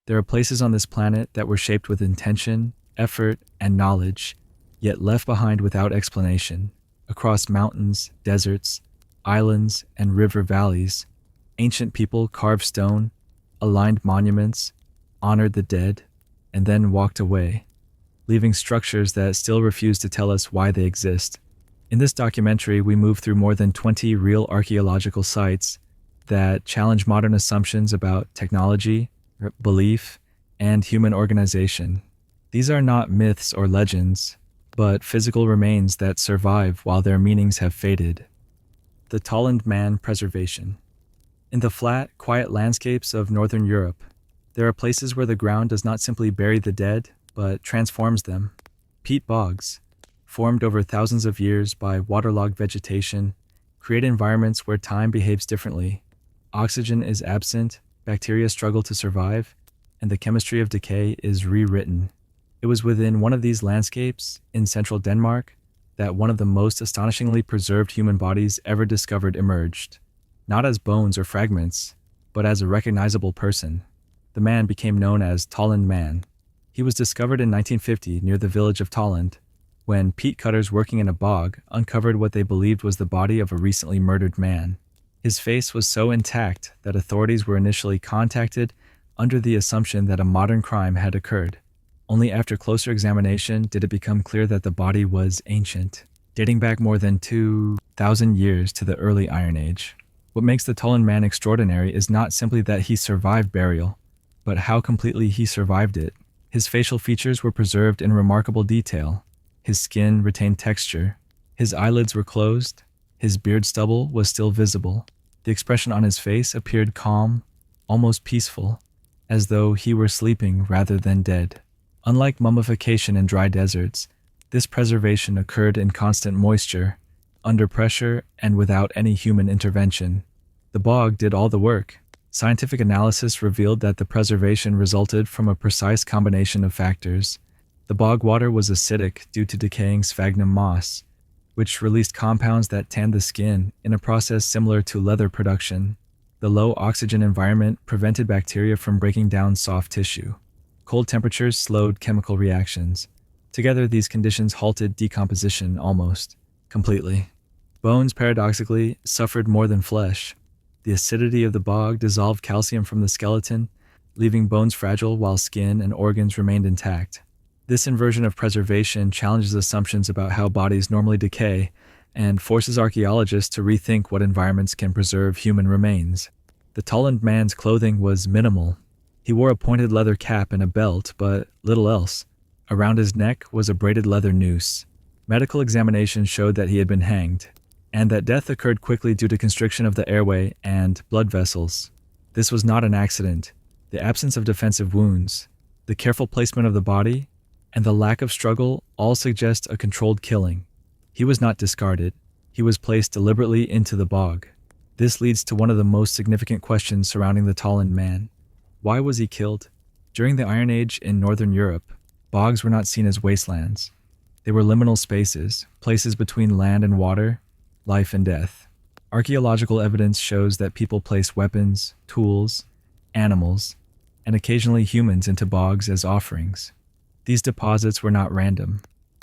There are places on this planet that were shaped with intention, effort, and knowledge, yet left behind without explanation. Across mountains, deserts, islands, and river valleys, ancient people carved stone, aligned monuments, honored the dead, and then walked away, leaving structures that still refuse to tell us why they exist. In this documentary, we move through more than 20 real archaeological sites that challenge modern assumptions about technology, belief, and human organization. These are not myths or legends, but physical remains that survive while their meanings have faded. The Tolland Man Preservation. In the flat, quiet landscapes of northern Europe, there are places where the ground does not simply bury the dead, but transforms them. Peat bogs, formed over thousands of years by waterlogged vegetation, create environments where time behaves differently. Oxygen is absent, bacteria struggle to survive, and the chemistry of decay is rewritten. It was within one of these landscapes, in central Denmark, that one of the most astonishingly preserved human bodies ever discovered emerged. Not as bones or fragments, but as a recognizable person. The man became known as Tolland Man. He was discovered in 1950 near the village of Tolland, when peat cutters working in a bog uncovered what they believed was the body of a recently murdered man. His face was so intact that authorities were initially contacted under the assumption that a modern crime had occurred. Only after closer examination did it become clear that the body was ancient, dating back more than 2,000 years to the early Iron Age. What makes the Tolland Man extraordinary is not simply that he survived burial, but how completely he survived it. His facial features were preserved in remarkable detail. His skin retained texture. His eyelids were closed. His beard stubble was still visible. The expression on his face appeared calm, almost peaceful, as though he were sleeping rather than dead. Unlike mummification in dry deserts, this preservation occurred in constant moisture, under pressure, and without any human intervention. The bog did all the work. Scientific analysis revealed that the preservation resulted from a precise combination of factors. The bog water was acidic due to decaying sphagnum moss, which released compounds that tanned the skin in a process similar to leather production. The low oxygen environment prevented bacteria from breaking down soft tissue. Cold temperatures slowed chemical reactions. Together, these conditions halted decomposition almost completely. Bones, paradoxically, suffered more than flesh. The acidity of the bog dissolved calcium from the skeleton, leaving bones fragile while skin and organs remained intact. This inversion of preservation challenges assumptions about how bodies normally decay and forces archaeologists to rethink what environments can preserve human remains. The Tolland Man's clothing was minimal. He wore a pointed leather cap and a belt, but little else. Around his neck was a braided leather noose. Medical examination showed that he had been hanged, and that death occurred quickly due to constriction of the airway and blood vessels. This was not an accident. The absence of defensive wounds, the careful placement of the body, and the lack of struggle all suggest a controlled killing. He was not discarded. He was placed deliberately into the bog. This leads to one of the most significant questions surrounding the Tolland Man. Why was he killed? During the Iron Age in northern Europe, bogs were not seen as wastelands. They were liminal spaces, places between land and water, life and death. Archaeological evidence shows that people placed weapons, tools, animals, and occasionally humans into bogs as offerings. These deposits were not random.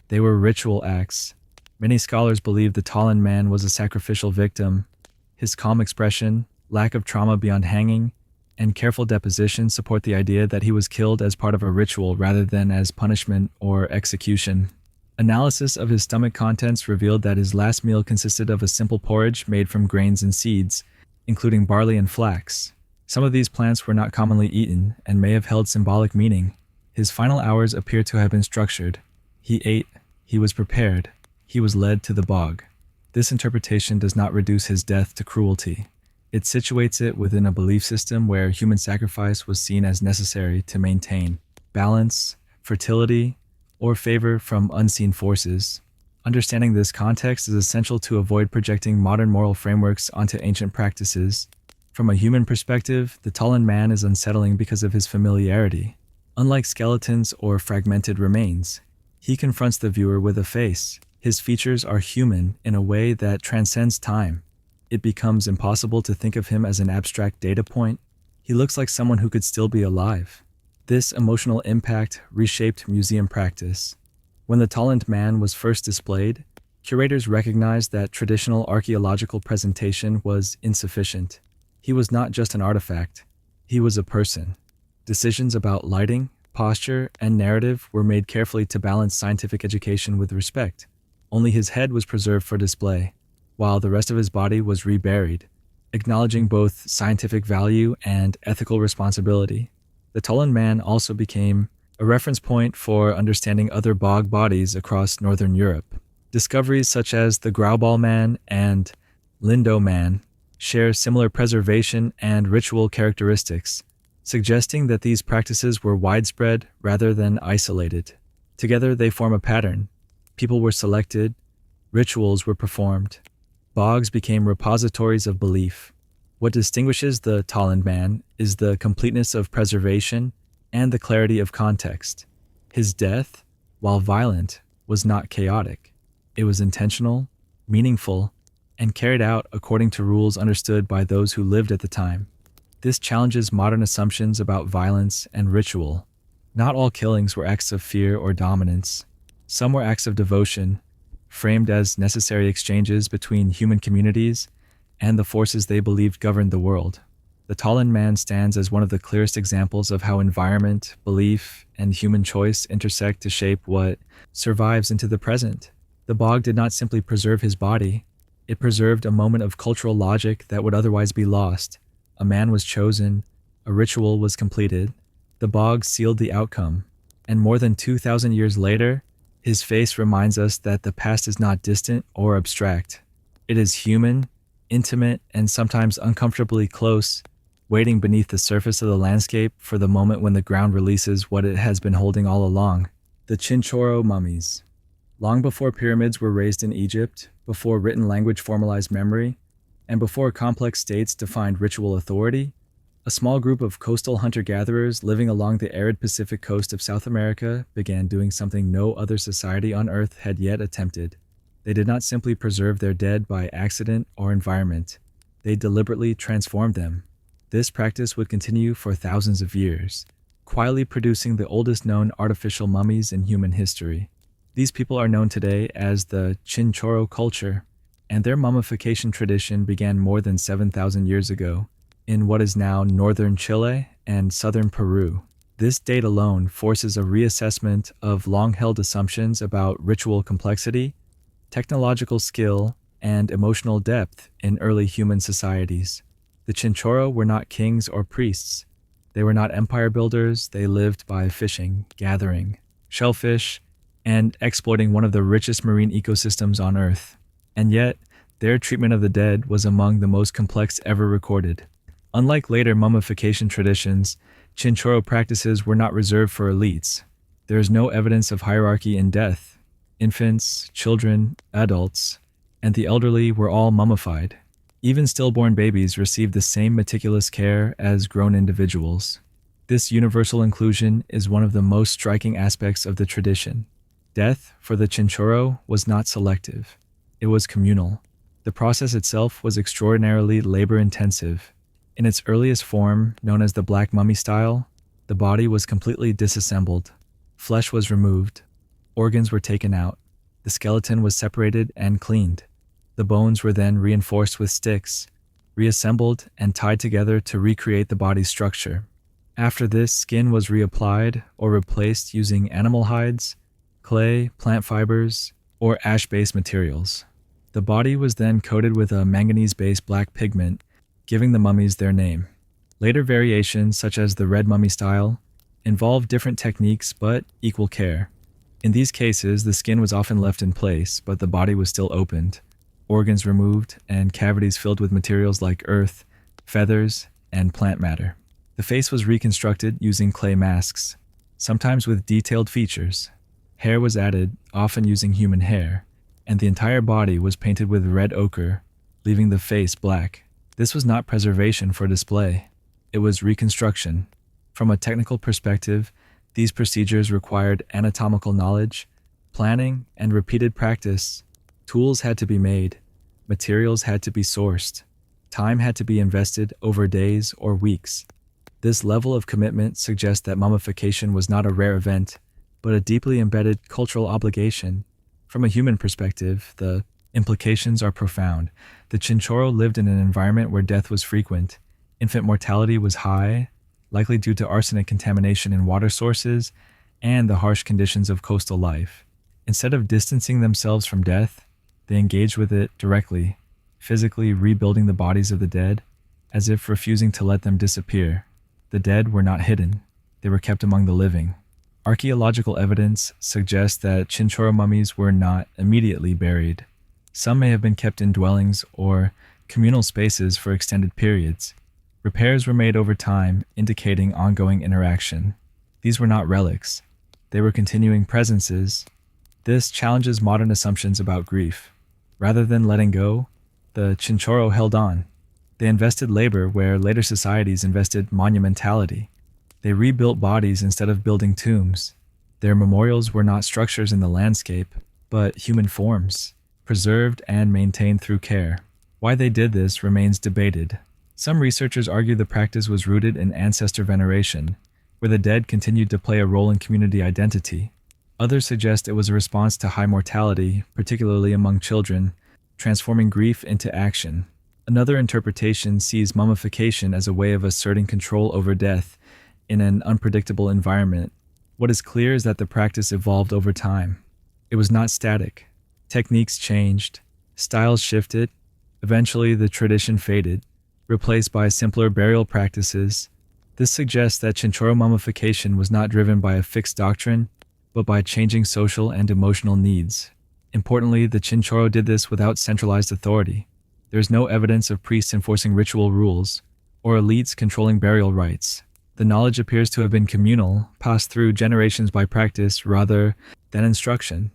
They were ritual acts. Many scholars believe the Tolland Man was a sacrificial victim. His calm expression, lack of trauma beyond hanging, and careful deposition support the idea that he was killed as part of a ritual rather than as punishment or execution. Analysis of his stomach contents revealed that his last meal consisted of a simple porridge made from grains and seeds, including barley and flax. Some of these plants were not commonly eaten and may have held symbolic meaning. His final hours appear to have been structured. He ate, he was prepared, he was led to the bog. This interpretation does not reduce his death to cruelty. It situates it within a belief system where human sacrifice was seen as necessary to maintain balance, fertility, or favor from unseen forces. Understanding this context is essential to avoid projecting modern moral frameworks onto ancient practices. From a human perspective, the Tolland Man is unsettling because of his familiarity. Unlike skeletons or fragmented remains, he confronts the viewer with a face. His features are human in a way that transcends time. It becomes impossible to think of him as an abstract data point. He looks like someone who could still be alive. This emotional impact reshaped museum practice. When the Talent Man was first displayed, curators recognized that traditional archaeological presentation was insufficient. He was not just an artifact, he was a person. Decisions about lighting, posture, and narrative were made carefully to balance scientific education with respect. Only his head was preserved for display, while the rest of his body was reburied, acknowledging both scientific value and ethical responsibility. The Tullen Man also became a reference point for understanding other bog bodies across northern Europe. Discoveries such as the Grauball Man and Lindo Man share similar preservation and ritual characteristics, suggesting that these practices were widespread rather than isolated. Together, they form a pattern. People were selected, rituals were performed, bogs became repositories of belief. What distinguishes the Tolland Man is the completeness of preservation and the clarity of context. His death, while violent, was not chaotic. It was intentional, meaningful, and carried out according to rules understood by those who lived at the time. This challenges modern assumptions about violence and ritual. Not all killings were acts of fear or dominance. Some were acts of devotion, framed as necessary exchanges between human communities and the forces they believed governed the world. The Tolland Man stands as one of the clearest examples of how environment, belief, and human choice intersect to shape what survives into the present. The bog did not simply preserve his body, it preserved a moment of cultural logic that would otherwise be lost. A man was chosen, a ritual was completed, the bog sealed the outcome, and more than 2,000 years later, his face reminds us that the past is not distant or abstract. It is human, intimate, and sometimes uncomfortably close, waiting beneath the surface of the landscape for the moment when the ground releases what it has been holding all along. The Chinchorro mummies. Long before pyramids were raised in Egypt, before written language formalized memory, and before complex states defined ritual authority, a small group of coastal hunter-gatherers living along the arid Pacific coast of South America began doing something no other society on Earth had yet attempted. They did not simply preserve their dead by accident or environment. They deliberately transformed them. This practice would continue for thousands of years, quietly producing the oldest known artificial mummies in human history. These people are known today as the Chinchorro culture, and their mummification tradition began more than 7,000 years ago in what is now northern Chile and southern Peru. This date alone forces a reassessment of long-held assumptions about ritual complexity, technological skill, and emotional depth in early human societies. The Chinchorro were not kings or priests. They were not empire builders. They lived by fishing, gathering shellfish, and exploiting one of the richest marine ecosystems on Earth. And yet, their treatment of the dead was among the most complex ever recorded. Unlike later mummification traditions, Chinchorro practices were not reserved for elites. There is no evidence of hierarchy in death. Infants, children, adults, and the elderly were all mummified. Even stillborn babies received the same meticulous care as grown individuals. This universal inclusion is one of the most striking aspects of the tradition. Death, for the Chinchorro, was not selective. It was communal. The process itself was extraordinarily labor-intensive. In its earliest form, known as the Black Mummy style, the body was completely disassembled. Flesh was removed. Organs were taken out. The skeleton was separated and cleaned. The bones were then reinforced with sticks, reassembled and tied together to recreate the body's structure. After this, skin was reapplied or replaced using animal hides, clay, plant fibers, or ash-based materials. The body was then coated with a manganese-based black pigment, giving the mummies their name. Later variations, such as the red mummy style, involved different techniques but equal care. In these cases, the skin was often left in place, but the body was still opened, organs removed, and cavities filled with materials like earth, feathers, and plant matter. The face was reconstructed using clay masks, sometimes with detailed features. Hair was added, often using human hair, and the entire body was painted with red ochre, leaving the face black. This was not preservation for display. It was reconstruction. From a technical perspective, these procedures required anatomical knowledge, planning, and repeated practice. Tools had to be made. Materials had to be sourced. Time had to be invested over days or weeks. This level of commitment suggests that mummification was not a rare event, but a deeply embedded cultural obligation. From a human perspective, the implications are profound. The Chinchorro lived in an environment where death was frequent. Infant mortality was high, likely due to arsenic contamination in water sources and the harsh conditions of coastal life. Instead of distancing themselves from death, they engaged with it directly, physically rebuilding the bodies of the dead, as if refusing to let them disappear. The dead were not hidden, they were kept among the living. Archaeological evidence suggests that Chinchorro mummies were not immediately buried. Some may have been kept in dwellings or communal spaces for extended periods. Repairs were made over time, indicating ongoing interaction. These were not relics. They were continuing presences. This challenges modern assumptions about grief. Rather than letting go, the Chinchorro held on. They invested labor where later societies invested monumentality. They rebuilt bodies instead of building tombs. Their memorials were not structures in the landscape, but human forms, preserved and maintained through care. Why they did this remains debated. Some researchers argue the practice was rooted in ancestor veneration, where the dead continued to play a role in community identity. Others suggest it was a response to high mortality, particularly among children, transforming grief into action. Another interpretation sees mummification as a way of asserting control over death in an unpredictable environment. What is clear is that the practice evolved over time. It was not static. Techniques changed, styles shifted. Eventually, the tradition faded, replaced by simpler burial practices. This suggests that Chinchorro mummification was not driven by a fixed doctrine, but by changing social and emotional needs. Importantly, the Chinchorro did this without centralized authority. There is no evidence of priests enforcing ritual rules or elites controlling burial rites. The knowledge appears to have been communal, passed through generations by practice rather than instruction.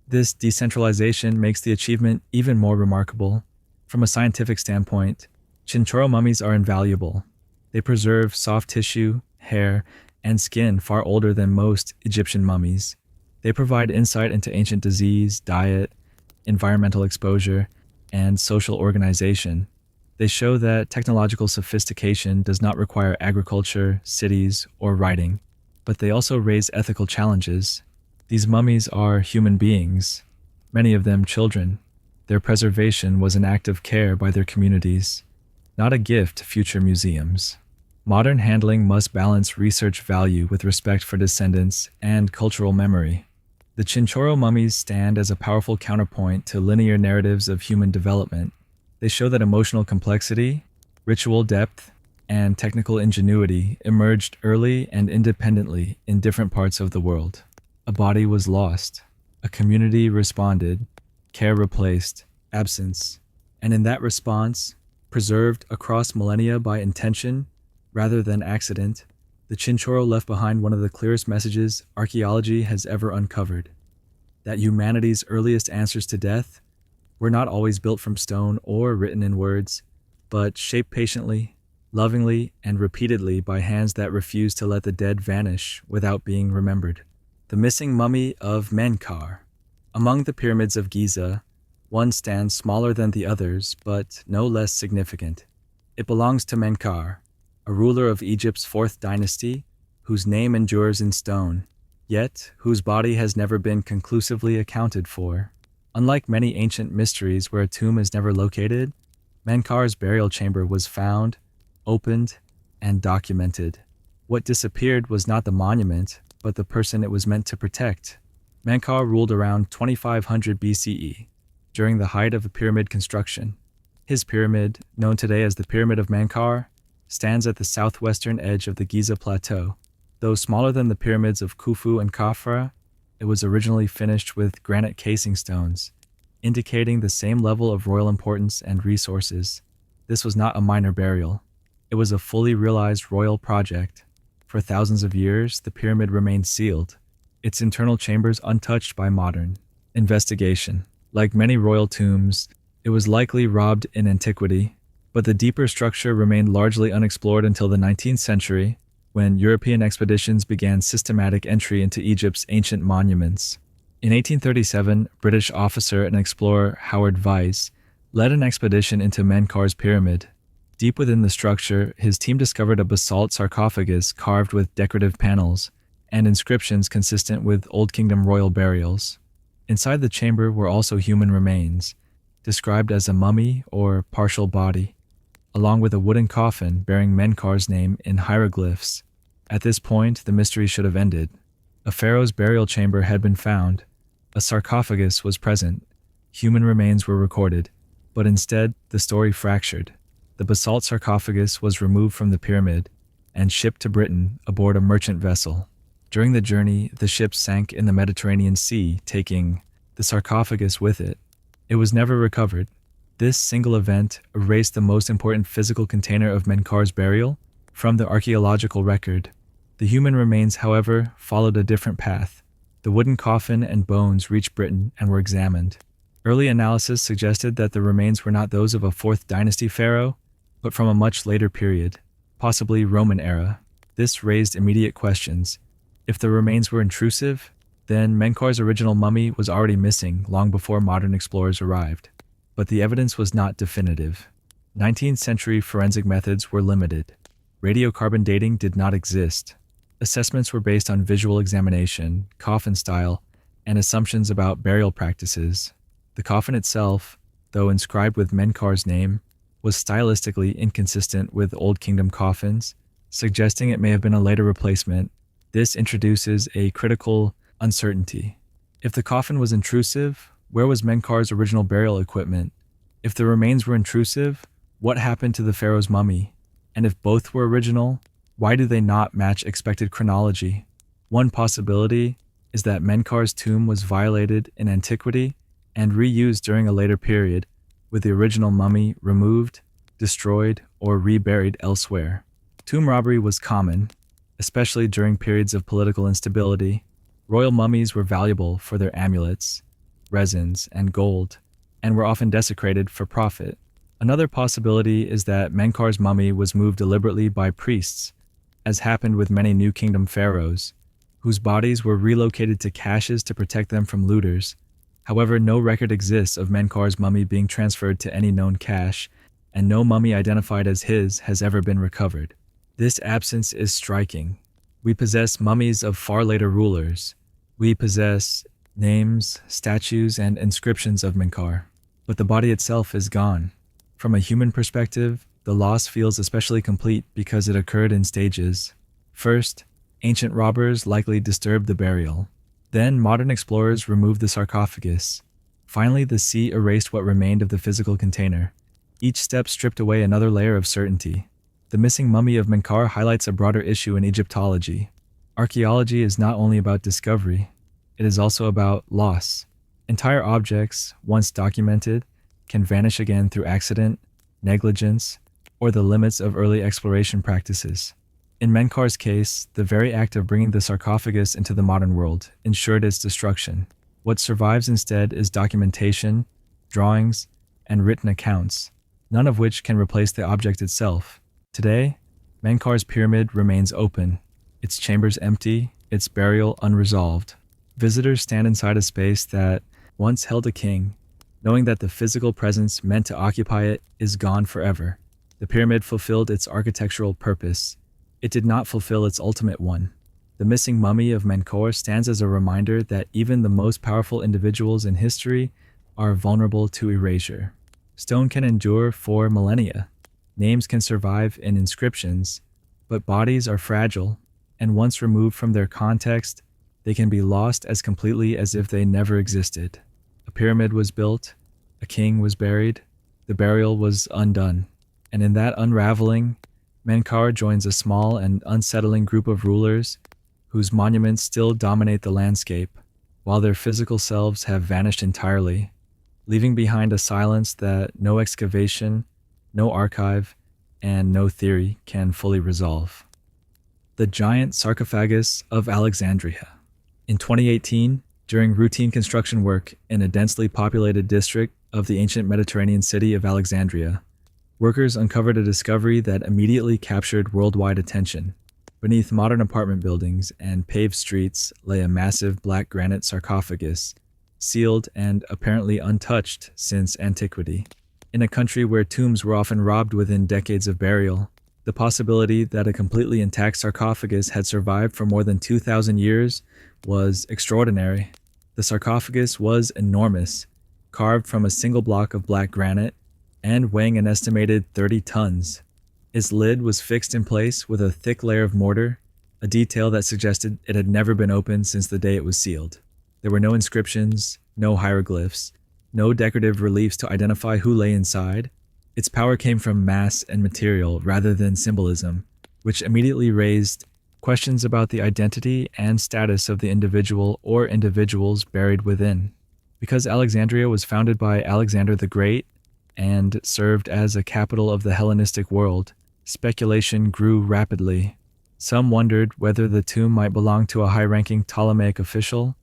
This decentralization makes the achievement even more remarkable. From a scientific standpoint, Chinchorro mummies are invaluable. They preserve soft tissue, hair, and skin far older than most Egyptian mummies. They provide insight into ancient disease, diet, environmental exposure, and social organization. They show that technological sophistication does not require agriculture, cities, or writing, but they also raise ethical challenges. These mummies are human beings, many of them children. Their preservation was an act of care by their communities, not a gift to future museums. Modern handling must balance research value with respect for descendants and cultural memory. The Chinchorro mummies stand as a powerful counterpoint to linear narratives of human development. They show that emotional complexity, ritual depth, and technical ingenuity emerged early and independently in different parts of the world. A body was lost, a community responded, care replaced, absence, and in that response, preserved across millennia by intention rather than accident, the Chinchorro left behind one of the clearest messages archaeology has ever uncovered: that humanity's earliest answers to death were not always built from stone or written in words, but shaped patiently, lovingly, and repeatedly by hands that refused to let the dead vanish without being remembered. The missing mummy of Menkaure. Among the pyramids of Giza, one stands smaller than the others, but no less significant. It belongs to Menkaure, a ruler of Egypt's 4th dynasty, whose name endures in stone, yet whose body has never been conclusively accounted for. Unlike many ancient mysteries where a tomb is never located, Menkaure's burial chamber was found, opened, and documented. What disappeared was not the monument, but the person it was meant to protect. Menkaure ruled around 2500 BCE, during the height of the pyramid construction. His pyramid, known today as the Pyramid of Menkaure, stands at the southwestern edge of the Giza Plateau. Though smaller than the pyramids of Khufu and Khafra, it was originally finished with granite casing stones, indicating the same level of royal importance and resources. This was not a minor burial. It was a fully realized royal project. For thousands of years, the pyramid remained sealed, its internal chambers untouched by modern investigation. Like many royal tombs, it was likely robbed in antiquity, but the deeper structure remained largely unexplored until the 19th century, when European expeditions began systematic entry into Egypt's ancient monuments. In 1837, British officer and explorer Howard Vyse led an expedition into Menkaure's pyramid. Deep within the structure, his team discovered a basalt sarcophagus carved with decorative panels and inscriptions consistent with Old Kingdom royal burials. Inside the chamber were also human remains, described as a mummy or partial body, along with a wooden coffin bearing Menkar's name in hieroglyphs. At this point, the mystery should have ended. A pharaoh's burial chamber had been found, a sarcophagus was present, human remains were recorded, but instead the story fractured. The basalt sarcophagus was removed from the pyramid and shipped to Britain aboard a merchant vessel. During the journey, the ship sank in the Mediterranean Sea, taking the sarcophagus with it. It was never recovered. This single event erased the most important physical container of Menkar's burial from the archaeological record. The human remains, however, followed a different path. The wooden coffin and bones reached Britain and were examined. Early analysis suggested that the remains were not those of a 4th dynasty pharaoh, but from a much later period, possibly Roman era. This raised immediate questions. If the remains were intrusive, then Menkar's original mummy was already missing long before modern explorers arrived. But the evidence was not definitive. 19th century forensic methods were limited. Radiocarbon dating did not exist. Assessments were based on visual examination, coffin style, and assumptions about burial practices. The coffin itself, though inscribed with Menkar's name, was stylistically inconsistent with Old Kingdom coffins, suggesting it may have been a later replacement. This introduces a critical uncertainty. If the coffin was intrusive, where was Menkar's original burial equipment? If the remains were intrusive, what happened to the pharaoh's mummy? And if both were original, why do they not match expected chronology? One possibility is that Menkar's tomb was violated in antiquity and reused during a later period, with the original mummy removed, destroyed, or reburied elsewhere. Tomb robbery was common, especially during periods of political instability. Royal mummies were valuable for their amulets, resins, and gold, and were often desecrated for profit. Another possibility is that Menkar's mummy was moved deliberately by priests, as happened with many New Kingdom pharaohs, whose bodies were relocated to caches to protect them from looters. However, no record exists of Menkar's mummy being transferred to any known cache, and no mummy identified as his has ever been recovered. This absence is striking. We possess mummies of far later rulers. We possess names, statues, and inscriptions of Menkar, but the body itself is gone. From a human perspective, the loss feels especially complete because it occurred in stages. First, ancient robbers likely disturbed the burial. Then, modern explorers removed the sarcophagus. Finally, the sea erased what remained of the physical container. Each step stripped away another layer of certainty. The missing mummy of Menkar highlights a broader issue in Egyptology. Archaeology is not only about discovery, it is also about loss. Entire objects, once documented, can vanish again through accident, negligence, or the limits of early exploration practices. In Menkar's case, the very act of bringing the sarcophagus into the modern world ensured its destruction. What survives instead is documentation, drawings, and written accounts, none of which can replace the object itself. Today, Menkar's pyramid remains open, its chambers empty, its burial unresolved. Visitors stand inside a space that once held a king, knowing that the physical presence meant to occupy it is gone forever. The pyramid fulfilled its architectural purpose. It did not fulfill its ultimate one. The missing mummy of Menkar stands as a reminder that even the most powerful individuals in history are vulnerable to erasure. Stone can endure for millennia. Names can survive in inscriptions, but bodies are fragile, and once removed from their context, they can be lost as completely as if they never existed. A pyramid was built, a king was buried, the burial was undone, and in that unraveling, Menkar joins a small and unsettling group of rulers whose monuments still dominate the landscape, while their physical selves have vanished entirely, leaving behind a silence that no excavation, no archive, and no theory can fully resolve. The giant sarcophagus of Alexandria. In 2018, during routine construction work in a densely populated district of the ancient Mediterranean city of Alexandria, workers uncovered a discovery that immediately captured worldwide attention. Beneath modern apartment buildings and paved streets lay a massive black granite sarcophagus, sealed and apparently untouched since antiquity. In a country where tombs were often robbed within decades of burial, the possibility that a completely intact sarcophagus had survived for more than 2,000 years was extraordinary. The sarcophagus was enormous, carved from a single block of black granite and weighing an estimated 30 tons. Its lid was fixed in place with a thick layer of mortar, a detail that suggested it had never been opened since the day it was sealed. There were no inscriptions, no hieroglyphs, no decorative reliefs to identify who lay inside. Its power came from mass and material rather than symbolism, which immediately raised questions about the identity and status of the individual or individuals buried within. Because Alexandria was founded by Alexander the Great and served as a capital of the Hellenistic world, speculation grew rapidly. Some wondered whether the tomb might belong to a high-ranking Ptolemaic official,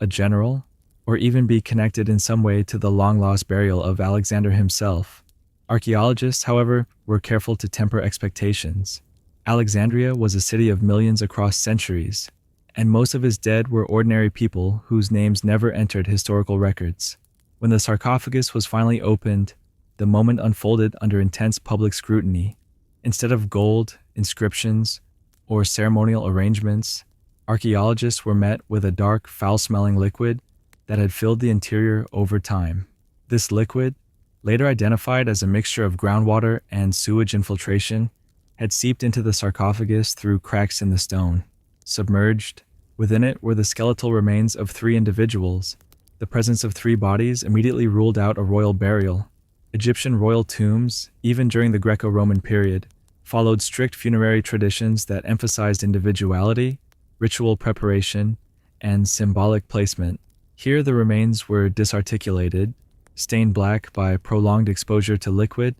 a general, or even be connected in some way to the long-lost burial of Alexander himself. Archaeologists, however, were careful to temper expectations. Alexandria was a city of millions across centuries, and most of its dead were ordinary people whose names never entered historical records. When the sarcophagus was finally opened, the moment unfolded under intense public scrutiny. Instead of gold, inscriptions, or ceremonial arrangements, archaeologists were met with a dark, foul-smelling liquid that had filled the interior over time. This liquid, later identified as a mixture of groundwater and sewage infiltration, had seeped into the sarcophagus through cracks in the stone. Submerged, within it were the skeletal remains of 3 individuals. The presence of 3 bodies immediately ruled out a royal burial. Egyptian royal tombs, even during the Greco-Roman period, followed strict funerary traditions that emphasized individuality, ritual preparation, and symbolic placement. Here the remains were disarticulated, stained black by prolonged exposure to liquid,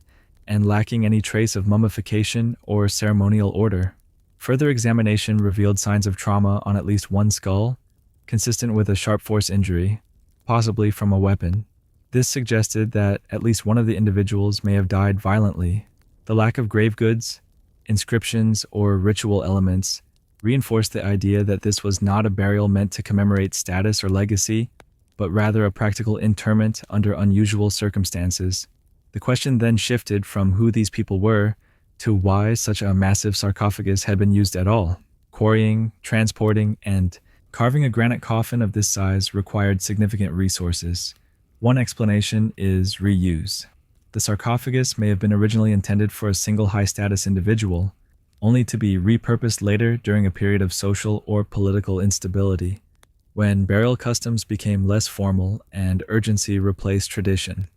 and lacking any trace of mummification or ceremonial order. Further examination revealed signs of trauma on at least one skull, consistent with a sharp force injury, possibly from a weapon. This suggested that at least one of the individuals may have died violently. The lack of grave goods, inscriptions, or ritual elements reinforced the idea that this was not a burial meant to commemorate status or legacy, but rather a practical interment under unusual circumstances. The question then shifted from who these people were to why such a massive sarcophagus had been used at all. Quarrying, transporting, and carving a granite coffin of this size required significant resources. One explanation is reuse. The sarcophagus may have been originally intended for a single high-status individual, only to be repurposed later during a period of social or political instability, when burial customs became less formal and urgency replaced tradition.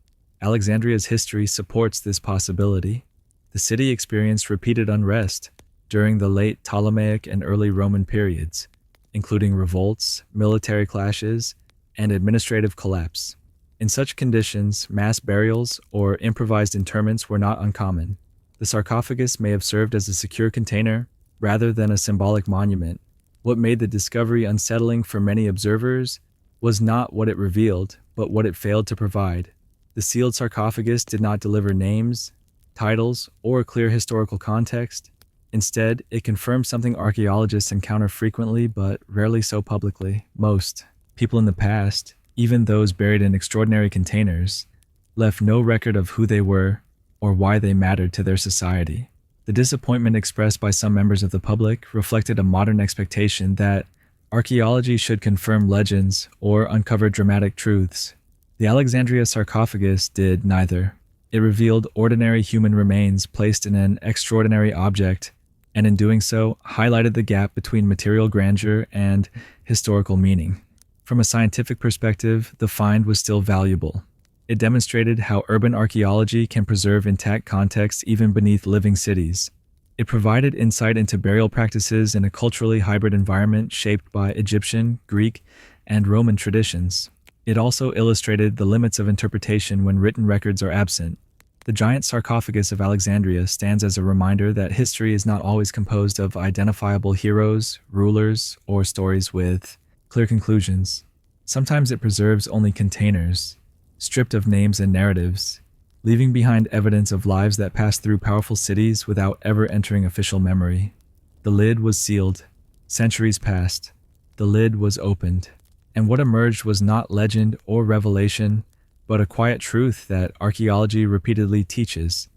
Alexandria's history supports this possibility. The city experienced repeated unrest during the late Ptolemaic and early Roman periods, including revolts, military clashes, and administrative collapse. In such conditions, mass burials or improvised interments were not uncommon. The sarcophagus may have served as a secure container rather than a symbolic monument. What made the discovery unsettling for many observers was not what it revealed, but what it failed to provide. The sealed sarcophagus did not deliver names, titles, or clear historical context. Instead, it confirmed something archaeologists encounter frequently but rarely so publicly. Most people in the past, even those buried in extraordinary containers, left no record of who they were or why they mattered to their society. The disappointment expressed by some members of the public reflected a modern expectation that archaeology should confirm legends or uncover dramatic truths. The Alexandria sarcophagus did neither. It revealed ordinary human remains placed in an extraordinary object, and in doing so, highlighted the gap between material grandeur and historical meaning. From a scientific perspective, the find was still valuable. It demonstrated how urban archaeology can preserve intact context even beneath living cities. It provided insight into burial practices in a culturally hybrid environment shaped by Egyptian, Greek, and Roman traditions. It also illustrated the limits of interpretation when written records are absent. The giant sarcophagus of Alexandria stands as a reminder that history is not always composed of identifiable heroes, rulers, or stories with clear conclusions. Sometimes it preserves only containers, stripped of names and narratives, leaving behind evidence of lives that passed through powerful cities without ever entering official memory. The lid was sealed. Centuries passed. The lid was opened. And what emerged was not legend or revelation, but a quiet truth that archaeology repeatedly teaches,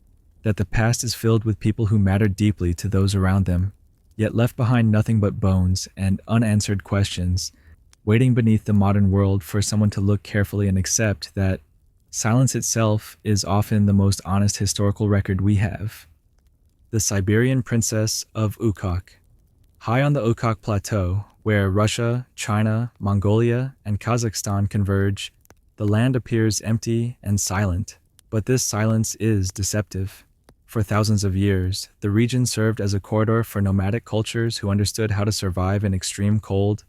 that the past is filled with people who mattered deeply to those around them, yet left behind nothing but bones and unanswered questions, waiting beneath the modern world for someone to look carefully and accept that silence itself is often the most honest historical record we have. The Siberian Princess of Ukok. High on the Ukok Plateau, where Russia, China, Mongolia, and Kazakhstan converge, the land appears empty and silent, but this silence is deceptive. For thousands of years, the region served as a corridor for nomadic cultures who understood how to survive in extreme cold,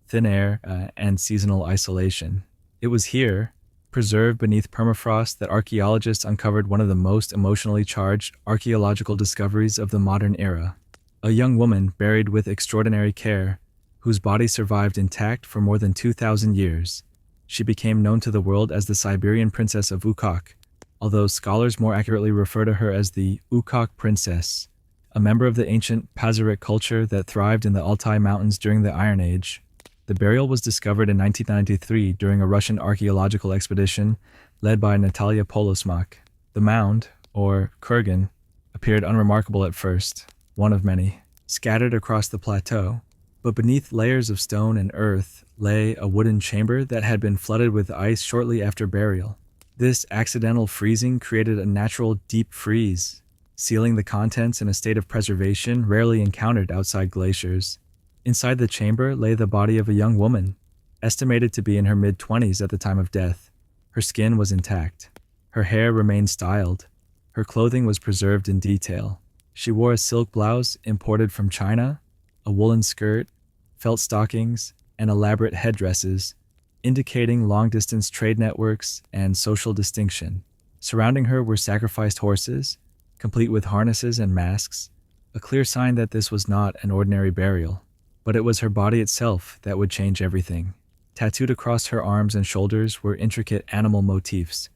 thin air, and seasonal isolation. It was here, preserved beneath permafrost, that archaeologists uncovered one of the most emotionally charged archaeological discoveries of the modern era. A young woman buried with extraordinary care, whose body survived intact for more than 2,000 years. She became known to the world as the Siberian Princess of Ukok, although scholars more accurately refer to her as the Ukok Princess, a member of the ancient Pazyryk culture that thrived in the Altai Mountains during the Iron Age. The burial was discovered in 1993 during a Russian archaeological expedition led by Natalia Polosmak. The mound, or kurgan, appeared unremarkable at first, one of many, scattered across the plateau, but beneath layers of stone and earth lay a wooden chamber that had been flooded with ice shortly after burial. This accidental freezing created a natural deep freeze, sealing the contents in a state of preservation rarely encountered outside glaciers. Inside the chamber lay the body of a young woman, estimated to be in her mid-20s at the time of death. Her skin was intact. Her hair remained styled. Her clothing was preserved in detail. She wore a silk blouse imported from China, a woolen skirt, felt stockings, and elaborate headdresses, indicating long-distance trade networks and social distinction. Surrounding her were sacrificed horses, complete with harnesses and masks, a clear sign that this was not an ordinary burial. But it was her body itself that would change everything. Tattooed across her arms and shoulders were intricate animal motifs,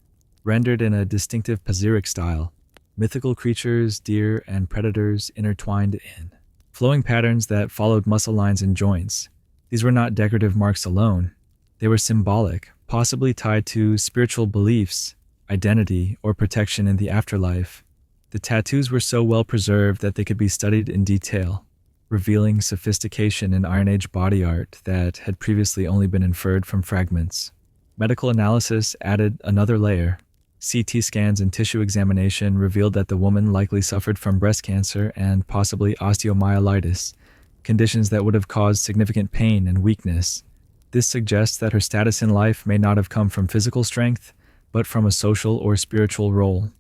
rendered in a distinctive Pazyryk style, mythical creatures, deer, and predators intertwined in flowing patterns that followed muscle lines and joints. These were not decorative marks alone. They were symbolic, possibly tied to spiritual beliefs, identity, or protection in the afterlife. The tattoos were so well preserved that they could be studied in detail, revealing sophistication in Iron Age body art that had previously only been inferred from fragments. Medical analysis added another layer. CT scans and tissue examination revealed that the woman likely suffered from breast cancer and possibly osteomyelitis, conditions that would have caused significant pain and weakness. This suggests that her status in life may not have come from physical strength, but from a social or spiritual role.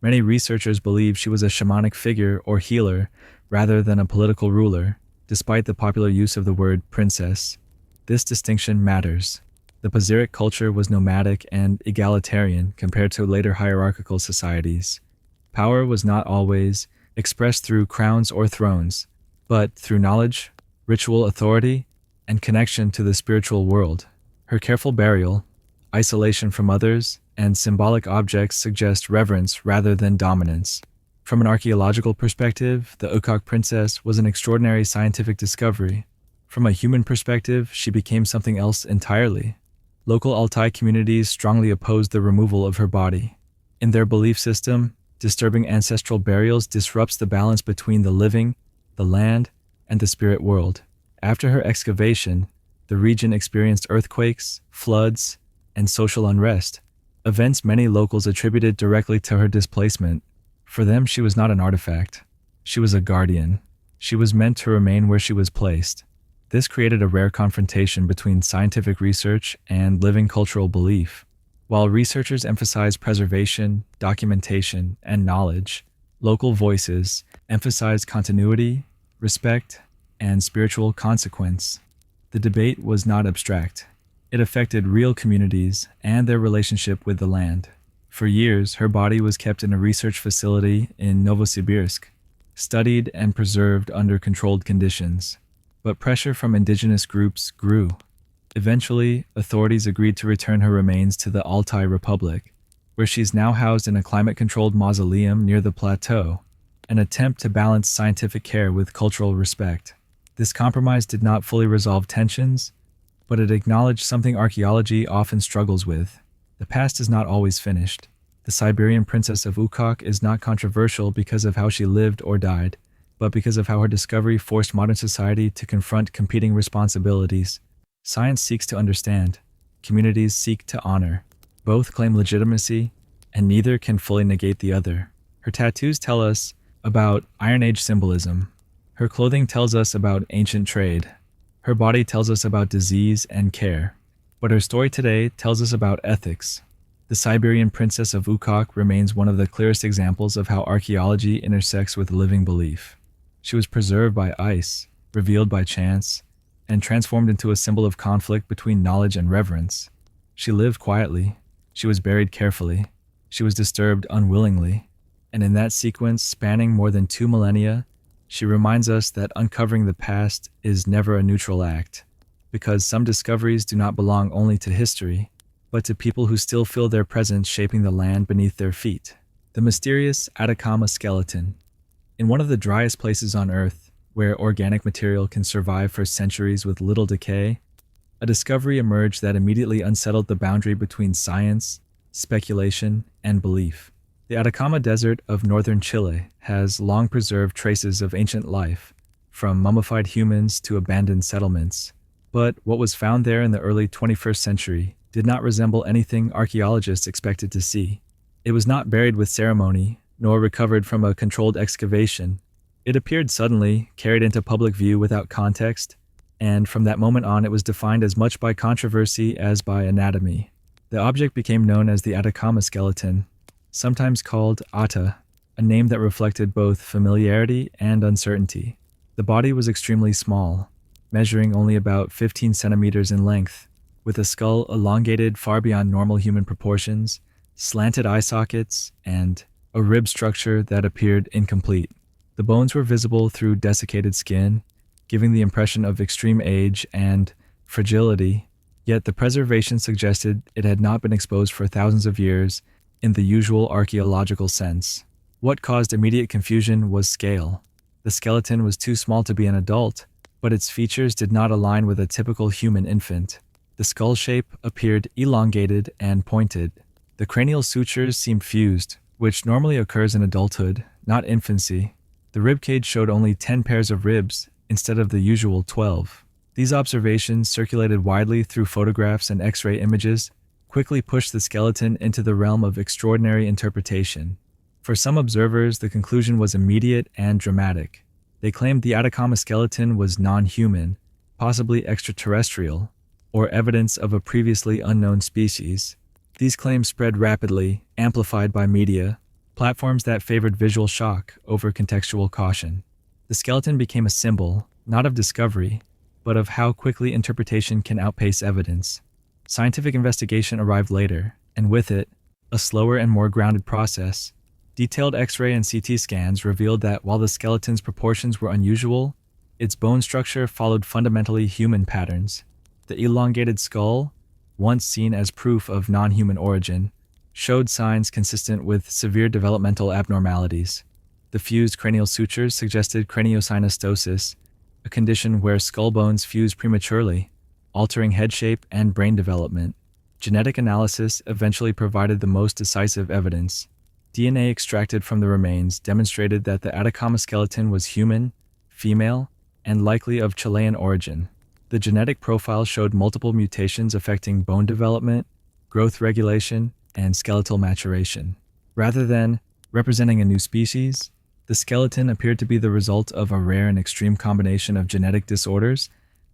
Many researchers believe she was a shamanic figure or healer rather than a political ruler, despite the popular use of the word princess. This distinction matters. The Pazyryk culture was nomadic and egalitarian compared to later hierarchical societies. Power was not always expressed through crowns or thrones, but through knowledge, ritual authority, and connection to the spiritual world. Her careful burial, isolation from others, and symbolic objects suggest reverence rather than dominance. From an archaeological perspective, the Ukok princess was an extraordinary scientific discovery. From a human perspective, she became something else entirely. Local Altai communities strongly opposed the removal of her body. In their belief system, disturbing ancestral burials disrupts the balance between the living, the land, and the spirit world. After her excavation, the region experienced earthquakes, floods, and social unrest, events many locals attributed directly to her displacement. For them, she was not an artifact. She was a guardian. She was meant to remain where she was placed. This created a rare confrontation between scientific research and living cultural belief. While researchers emphasized preservation, documentation, and knowledge, local voices emphasized continuity, respect, and spiritual consequence. The debate was not abstract. It affected real communities and their relationship with the land. For years, her body was kept in a research facility in Novosibirsk, studied and preserved under controlled conditions. But pressure from indigenous groups grew. Eventually, authorities agreed to return her remains to the Altai Republic, where she's now housed in a climate-controlled mausoleum near the plateau, an attempt to balance scientific care with cultural respect. This compromise did not fully resolve tensions, but it acknowledged something archaeology often struggles with: The past is not always finished. The Siberian princess of Ukok is not controversial because of how she lived or died, but because of how her discovery forced modern society to confront competing responsibilities. Science seeks to understand. Communities seek to honor. Both claim legitimacy, and neither can fully negate the other. Her tattoos tell us about Iron Age symbolism. Her clothing tells us about ancient trade. Her body tells us about disease and care. But her story today tells us about ethics. The Siberian princess of Ukok remains one of the clearest examples of how archaeology intersects with living belief. She was preserved by ice, revealed by chance, and transformed into a symbol of conflict between knowledge and reverence. She lived quietly. She was buried carefully. She was disturbed unwillingly. And in that sequence, spanning more than 2 millennia, she reminds us that uncovering the past is never a neutral act, because some discoveries do not belong only to history, but to people who still feel their presence shaping the land beneath their feet. The mysterious Atacama skeleton. In one of the driest places on Earth, where organic material can survive for centuries with little decay, a discovery emerged that immediately unsettled the boundary between science, speculation, and belief. The Atacama Desert of northern Chile has long preserved traces of ancient life, from mummified humans to abandoned settlements. But what was found there in the early 21st century did not resemble anything archaeologists expected to see. It was not buried with ceremony, nor recovered from a controlled excavation. It appeared suddenly, carried into public view without context, and from that moment on it was defined as much by controversy as by anatomy. The object became known as the Atacama skeleton, sometimes called Ata, a name that reflected both familiarity and uncertainty. The body was extremely small, measuring only about 15 centimeters in length, with a skull elongated far beyond normal human proportions, slanted eye sockets, and a rib structure that appeared incomplete. The bones were visible through desiccated skin, giving the impression of extreme age and fragility, yet the preservation suggested it had not been exposed for thousands of years in the usual archaeological sense. What caused immediate confusion was scale. The skeleton was too small to be an adult, but its features did not align with a typical human infant. The skull shape appeared elongated and pointed. The cranial sutures seemed fused, which normally occurs in adulthood, not infancy. The ribcage showed only 10 pairs of ribs instead of the usual 12. These observations, circulated widely through photographs and X-ray images, quickly pushed the skeleton into the realm of extraordinary interpretation. For some observers, the conclusion was immediate and dramatic. They claimed the Atacama skeleton was non-human, possibly extraterrestrial, or evidence of a previously unknown species. These claims spread rapidly, amplified by media, platforms that favored visual shock over contextual caution. The skeleton became a symbol, not of discovery, but of how quickly interpretation can outpace evidence. Scientific investigation arrived later, and with it, a slower and more grounded process. Detailed X-ray and CT scans revealed that while the skeleton's proportions were unusual, its bone structure followed fundamentally human patterns. The elongated skull, once seen as proof of non-human origin, showed signs consistent with severe developmental abnormalities. The fused cranial sutures suggested craniosynostosis, a condition where skull bones fuse prematurely, altering head shape and brain development. Genetic analysis eventually provided the most decisive evidence. DNA extracted from the remains demonstrated that the Atacama skeleton was human, female, and likely of Chilean origin. The genetic profile showed multiple mutations affecting bone development, growth regulation, and skeletal maturation. Rather than representing a new species, the skeleton appeared to be the result of a rare and extreme combination of genetic disorders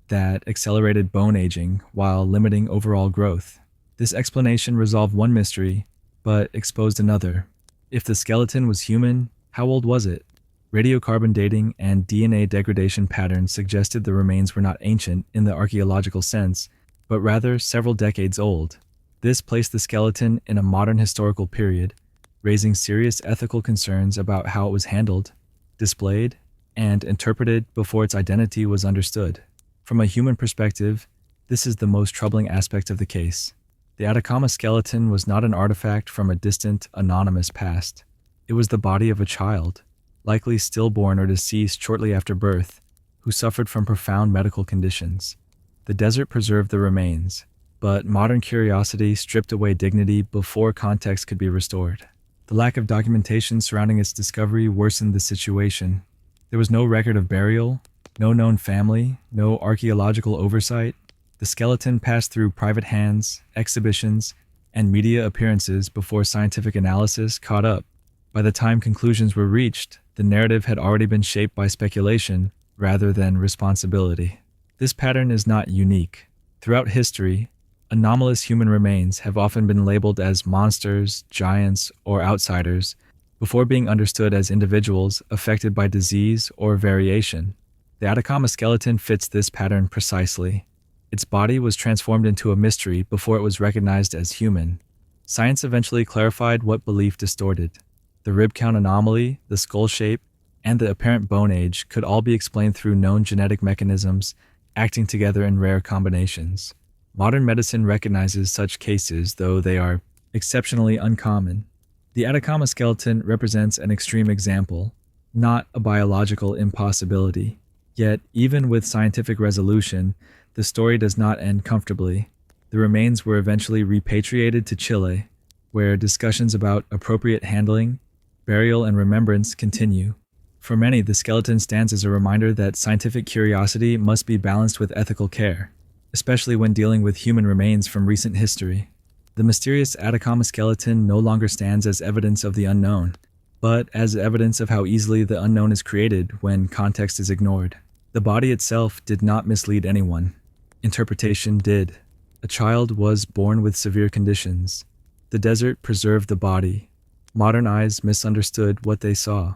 that accelerated bone aging while limiting overall growth. This explanation resolved one mystery, but exposed another. If the skeleton was human, how old was it? Radiocarbon dating and DNA degradation patterns suggested the remains were not ancient in the archaeological sense, but rather several decades old. This placed the skeleton in a modern historical period, raising serious ethical concerns about how it was handled, displayed, and interpreted before its identity was understood. From a human perspective, this is the most troubling aspect of the case. The Atacama skeleton was not an artifact from a distant, anonymous past. It was the body of a child, likely stillborn or deceased shortly after birth, who suffered from profound medical conditions. The desert preserved the remains, but modern curiosity stripped away dignity before context could be restored. The lack of documentation surrounding its discovery worsened the situation. There was no record of burial, no known family, no archaeological oversight. The skeleton passed through private hands, exhibitions, and media appearances before scientific analysis caught up. By the time conclusions were reached, the narrative had already been shaped by speculation rather than responsibility. This pattern is not unique. Throughout history, anomalous human remains have often been labeled as monsters, giants, or outsiders before being understood as individuals affected by disease or variation. The Atacama skeleton fits this pattern precisely. Its body was transformed into a mystery before it was recognized as human. Science eventually clarified what belief distorted. The rib count anomaly, the skull shape, and the apparent bone age could all be explained through known genetic mechanisms acting together in rare combinations. Modern medicine recognizes such cases, though they are exceptionally uncommon. The Atacama skeleton represents an extreme example, not a biological impossibility. Yet, even with scientific resolution, the story does not end comfortably. The remains were eventually repatriated to Chile, where discussions about appropriate handling, burial, and remembrance continue. For many, the skeleton stands as a reminder that scientific curiosity must be balanced with ethical care, especially when dealing with human remains from recent history. The mysterious Atacama skeleton no longer stands as evidence of the unknown, but as evidence of how easily the unknown is created when context is ignored. The body itself did not mislead anyone. Interpretation did. A child was born with severe conditions. The desert preserved the body. Modern eyes misunderstood what they saw,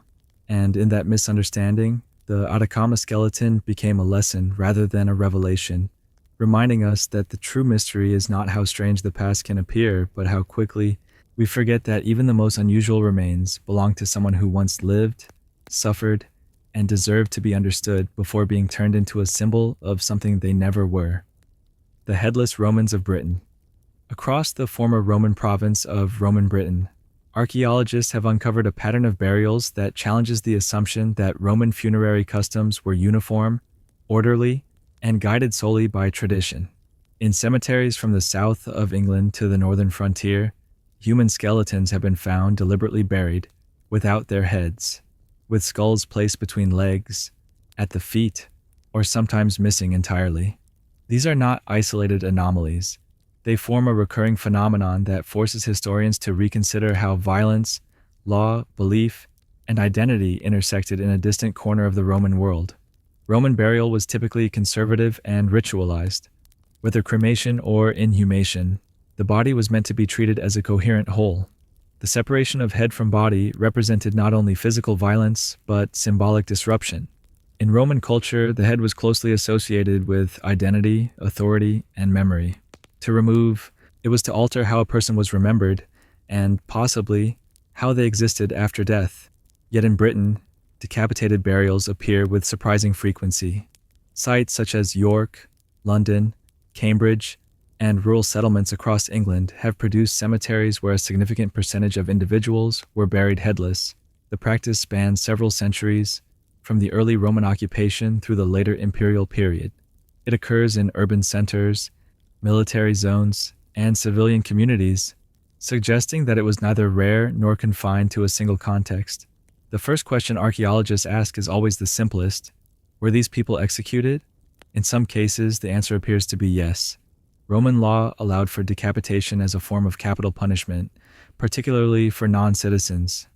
and in that misunderstanding, the Atacama skeleton became a lesson rather than a revelation, reminding us that the true mystery is not how strange the past can appear, but how quickly we forget that even the most unusual remains belong to someone who once lived, suffered, and deserved to be understood before being turned into a symbol of something they never were. The Headless Romans of Britain. Across the former Roman province of Roman Britain, archaeologists have uncovered a pattern of burials that challenges the assumption that Roman funerary customs were uniform, orderly, and guided solely by tradition. In cemeteries from the south of England to the northern frontier, human skeletons have been found deliberately buried without their heads, with skulls placed between legs, at the feet, or sometimes missing entirely. These are not isolated anomalies. They form a recurring phenomenon that forces historians to reconsider how violence, law, belief, and identity intersected in a distant corner of the Roman world. Roman burial was typically conservative and ritualized. Whether cremation or inhumation, the body was meant to be treated as a coherent whole. The separation of head from body represented not only physical violence, but symbolic disruption. In Roman culture, the head was closely associated with identity, authority, and memory. To remove, it was to alter how a person was remembered, and possibly how they existed after death. Yet in Britain, decapitated burials appear with surprising frequency. Sites such as York, London, Cambridge, and rural settlements across England have produced cemeteries where a significant percentage of individuals were buried headless. The practice spans several centuries, from the early Roman occupation through the later imperial period. It occurs in urban centers, military zones, and civilian communities, suggesting that it was neither rare nor confined to a single context. The first question archaeologists ask is always the simplest. Were these people executed? In some cases, the answer appears to be yes. Roman law allowed for decapitation as a form of capital punishment, particularly for non-citizens.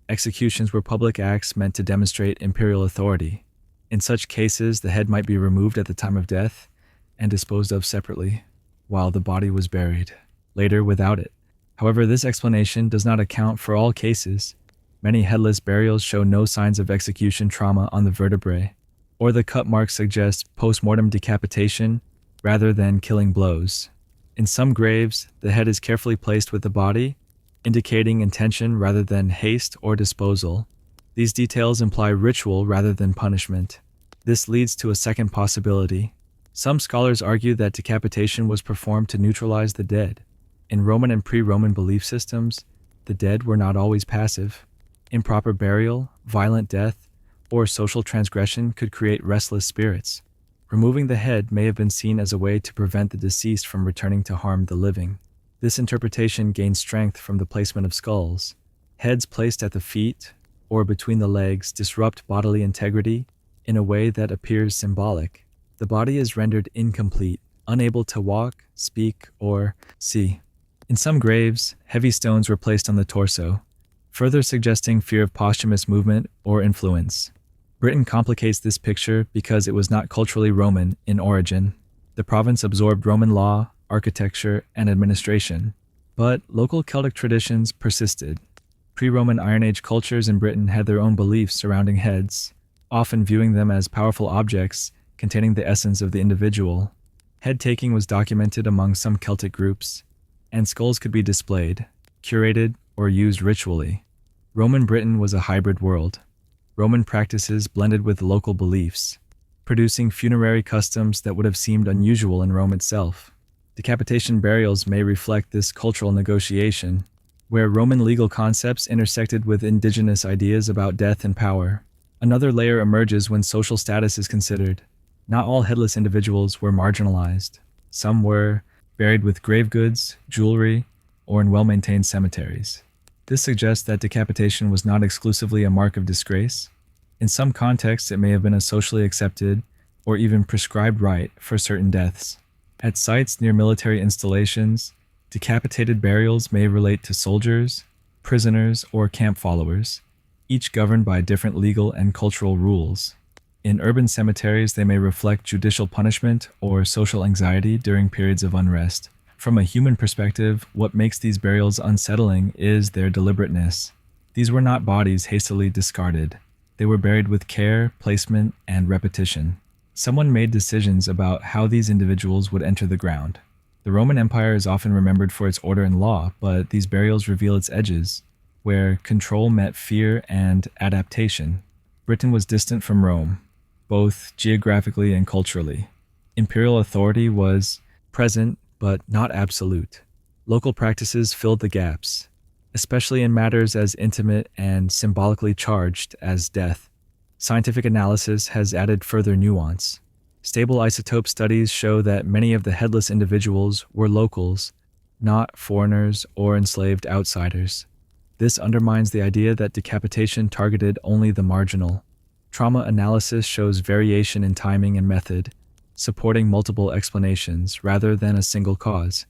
Executions were public acts meant to demonstrate imperial authority. In such cases, the head might be removed at the time of death and disposed of separately, while the body was buried, later without it. However, this explanation does not account for all cases. Many headless burials show no signs of execution trauma on the vertebrae, or the cut marks suggest post-mortem decapitation rather than killing blows. In some graves, the head is carefully placed with the body, indicating intention rather than haste or disposal. These details imply ritual rather than punishment. This leads to a second possibility. Some scholars argue that decapitation was performed to neutralize the dead. In Roman and pre-Roman belief systems, the dead were not always passive. Improper burial, violent death, or social transgression could create restless spirits. Removing the head may have been seen as a way to prevent the deceased from returning to harm the living. This interpretation gained strength from the placement of skulls. Heads placed at the feet or between the legs disrupt bodily integrity in a way that appears symbolic. The body is rendered incomplete, unable to walk, speak, or see. In some graves, heavy stones were placed on the torso, further suggesting fear of posthumous movement or influence. Britain complicates this picture because it was not culturally Roman in origin. The province absorbed Roman law, architecture, and administration, but local Celtic traditions persisted. Pre-Roman Iron Age cultures in Britain had their own beliefs surrounding heads, often viewing them as powerful objects containing the essence of the individual. Head-taking was documented among some Celtic groups, and skulls could be displayed, curated, or used ritually. Roman Britain was a hybrid world. Roman practices blended with local beliefs, producing funerary customs that would have seemed unusual in Rome itself. Decapitation burials may reflect this cultural negotiation, where Roman legal concepts intersected with indigenous ideas about death and power. Another layer emerges when social status is considered. Not all headless individuals were marginalized. Some were buried with grave goods, jewelry, or in well-maintained cemeteries. This suggests that decapitation was not exclusively a mark of disgrace. In some contexts, it may have been a socially accepted or even prescribed rite for certain deaths. At sites near military installations, decapitated burials may relate to soldiers, prisoners, or camp followers, each governed by different legal and cultural rules. In urban cemeteries, they may reflect judicial punishment or social anxiety during periods of unrest. From a human perspective, what makes these burials unsettling is their deliberateness. These were not bodies hastily discarded. They were buried with care, placement, and repetition. Someone made decisions about how these individuals would enter the ground. The Roman Empire is often remembered for its order and law, but these burials reveal its edges, where control met fear and adaptation. Britain was distant from Rome, both geographically and culturally. Imperial authority was present, but not absolute. Local practices filled the gaps, especially in matters as intimate and symbolically charged as death. Scientific analysis has added further nuance. Stable isotope studies show that many of the headless individuals were locals, not foreigners or enslaved outsiders. This undermines the idea that decapitation targeted only the marginal. Trauma analysis shows variation in timing and method, supporting multiple explanations rather than a single cause.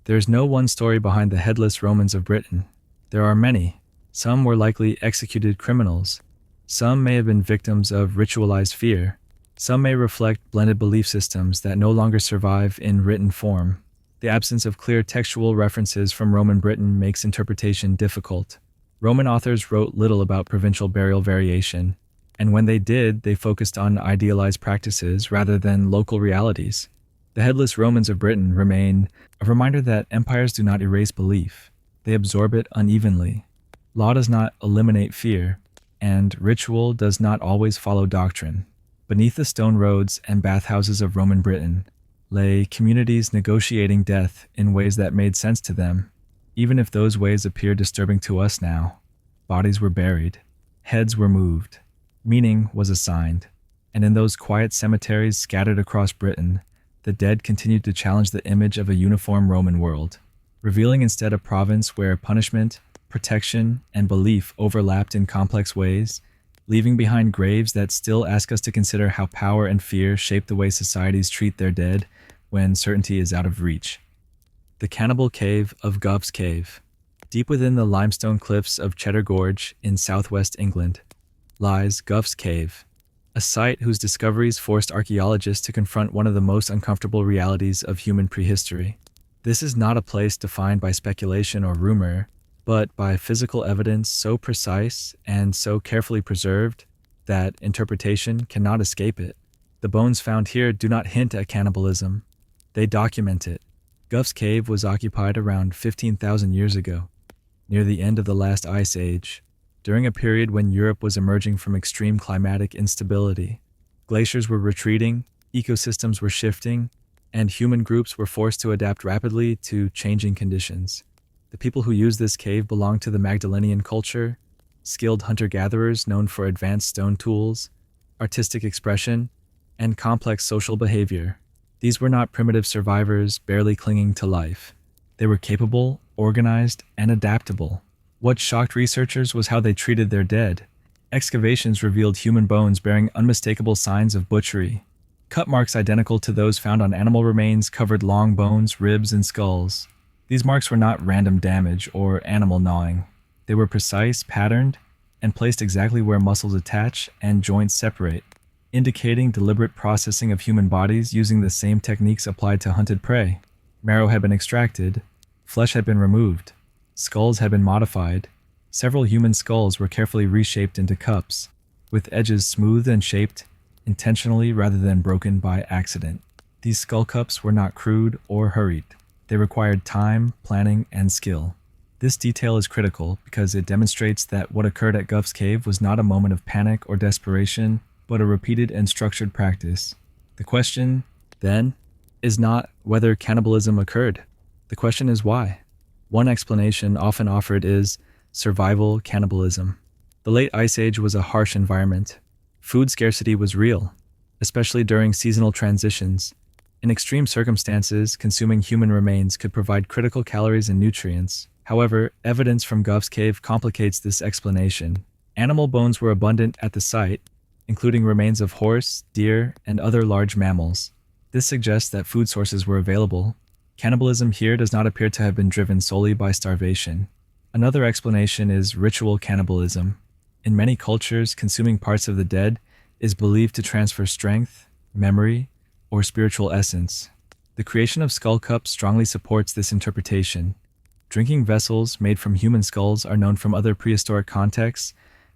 There is no one story behind the headless Romans of Britain. There are many. Some were likely executed criminals. Some may have been victims of ritualized fear. Some may reflect blended belief systems that no longer survive in written form. The absence of clear textual references from Roman Britain makes interpretation difficult. Roman authors wrote little about provincial burial variation, and when they did, they focused on idealized practices rather than local realities. The headless Romans of Britain remain a reminder that empires do not erase belief. They absorb it unevenly. Law does not eliminate fear, and ritual does not always follow doctrine. Beneath the stone roads and bathhouses of Roman Britain lay communities negotiating death in ways that made sense to them, even if those ways appear disturbing to us now. Bodies were buried. Heads were moved. Meaning was assigned. And in those quiet cemeteries scattered across Britain, the dead continued to challenge the image of a uniform Roman world, revealing instead a province where punishment, protection, and belief overlapped in complex ways, leaving behind graves that still ask us to consider how power and fear shape the way societies treat their dead when certainty is out of reach. The Cannibal Cave of Gove's Cave. Deep within the limestone cliffs of Cheddar Gorge in southwest England lies Gove's Cave, a site whose discoveries forced archaeologists to confront one of the most uncomfortable realities of human prehistory. This is not a place defined by speculation or rumor, but by physical evidence so precise and so carefully preserved that interpretation cannot escape it. The bones found here do not hint at cannibalism. They document it. Gove's Cave was occupied around 15,000 years ago, near the end of the last ice age, during a period when Europe was emerging from extreme climatic instability. Glaciers were retreating, ecosystems were shifting, and human groups were forced to adapt rapidly to changing conditions. The people who used this cave belonged to the Magdalenian culture, skilled hunter-gatherers known for advanced stone tools, artistic expression, and complex social behavior. These were not primitive survivors barely clinging to life. They were capable, organized, and adaptable. What shocked researchers was how they treated their dead. Excavations revealed human bones bearing unmistakable signs of butchery. Cut marks identical to those found on animal remains covered long bones, ribs, and skulls. These marks were not random damage or animal gnawing. They were precise, patterned, and placed exactly where muscles attach and joints separate, indicating deliberate processing of human bodies using the same techniques applied to hunted prey. Marrow had been extracted, flesh had been removed, skulls had been modified. Several human skulls were carefully reshaped into cups, with edges smoothed and shaped intentionally rather than broken by accident. These skull cups were not crude or hurried. They required time, planning, and skill. This detail is critical because it demonstrates that what occurred at Guff's Cave was not a moment of panic or desperation, but a repeated and structured practice. The question, then, is not whether cannibalism occurred. The question is why. One explanation often offered is survival cannibalism. The late Ice Age was a harsh environment. Food scarcity was real, especially during seasonal transitions. In extreme circumstances, consuming human remains could provide critical calories and nutrients. However, evidence from Guff's Cave complicates this explanation. Animal bones were abundant at the site, including remains of horse, deer, and other large mammals. This suggests that food sources were available. Cannibalism here does not appear to have been driven solely by starvation. Another explanation is ritual cannibalism. In many cultures, consuming parts of the dead is believed to transfer strength, memory, or spiritual essence. The creation of skull cups strongly supports this interpretation. Drinking vessels made from human skulls are known from other prehistoric contexts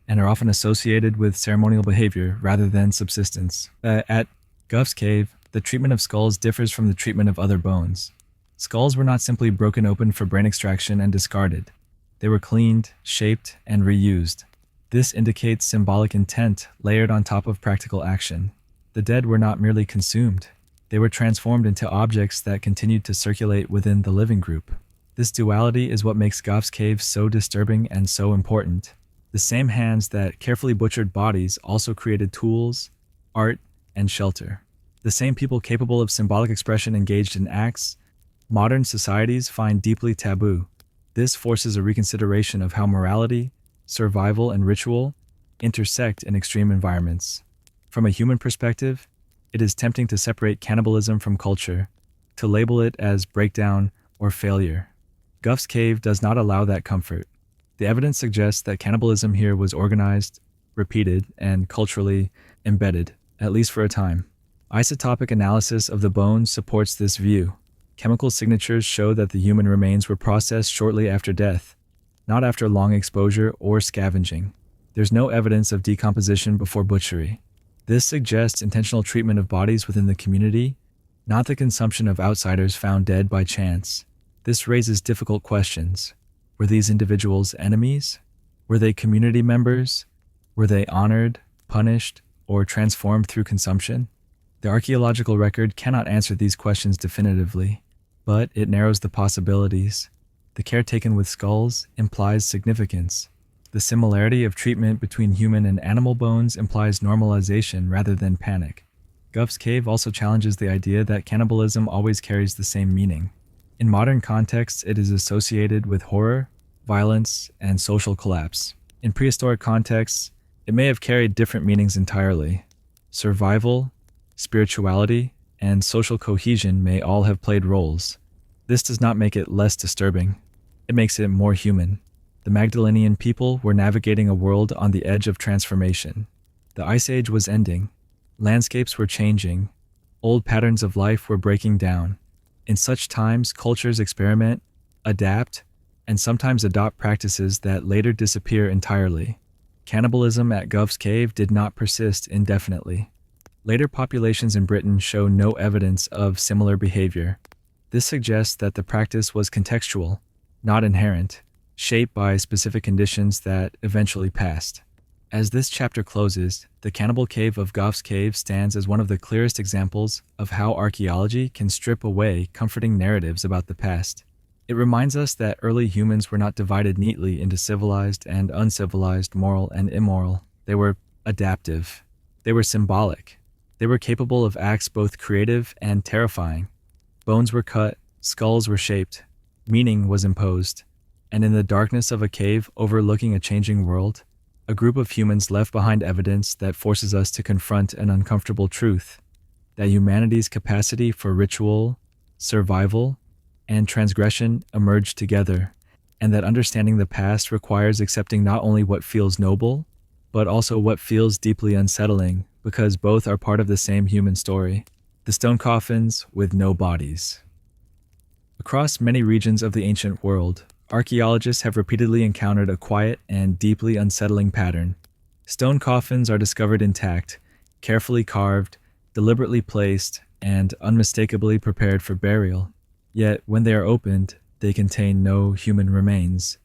and are often associated with ceremonial behavior rather than subsistence. At Guff's Cave, the treatment of skulls differs from the treatment of other bones. Skulls were not simply broken open for brain extraction and discarded. They were cleaned, shaped, and reused. This indicates symbolic intent layered on top of practical action. The dead were not merely consumed. They were transformed into objects that continued to circulate within the living group. This duality is what makes Guff's Cave so disturbing and so important. The same hands that carefully butchered bodies also created tools, art, and shelter. The same people capable of symbolic expression engaged in acts modern societies find deeply taboo. This forces a reconsideration of how morality, survival, and ritual intersect in extreme environments. From a human perspective, it is tempting to separate cannibalism from culture, to label it as breakdown or failure. Guff's Cave does not allow that comfort. The evidence suggests that cannibalism here was organized, repeated, and culturally embedded, at least for a time. Isotopic analysis of the bones supports this view. Chemical signatures show that the human remains were processed shortly after death, not after long exposure or scavenging. There's no evidence of decomposition before butchery. This suggests intentional treatment of bodies within the community, not the consumption of outsiders found dead by chance. This raises difficult questions. Were these individuals enemies? Were they community members? Were they honored, punished, or transformed through consumption? The archaeological record cannot answer these questions definitively, but it narrows the possibilities. The care taken with skulls implies significance. The similarity of treatment between human and animal bones implies normalization rather than panic. Guff's Cave also challenges the idea that cannibalism always carries the same meaning. In modern contexts, it is associated with horror, violence, and social collapse. In prehistoric contexts, it may have carried different meanings entirely. Survival, spirituality, and social cohesion may all have played roles. This does not make it less disturbing. It makes it more human. The Magdalenian people were navigating a world on the edge of transformation. The Ice Age was ending. Landscapes were changing. Old patterns of life were breaking down. In such times, cultures experiment, adapt, and sometimes adopt practices that later disappear entirely. Cannibalism at Guff's Cave did not persist indefinitely. Later populations in Britain show no evidence of similar behavior. This suggests that the practice was contextual, not inherent, shaped by specific conditions that eventually passed. As this chapter closes, the Cannibal Cave of Guff's Cave stands as one of the clearest examples of how archaeology can strip away comforting narratives about the past. It reminds us that early humans were not divided neatly into civilized and uncivilized, moral and immoral. They were adaptive. They were symbolic. They were capable of acts both creative and terrifying. Bones were cut, skulls were shaped, meaning was imposed, and in the darkness of a cave overlooking a changing world, a group of humans left behind evidence that forces us to confront an uncomfortable truth: that humanity's capacity for ritual, survival, and transgression emerged together, and that understanding the past requires accepting not only what feels noble, but also what feels deeply unsettling, because both are part of the same human story: the stone coffins with no bodies. Across many regions of the ancient world, archaeologists have repeatedly encountered a quiet and deeply unsettling pattern. Stone coffins are discovered intact, carefully carved, deliberately placed, and unmistakably prepared for burial. Yet, when they are opened, they contain no human remains,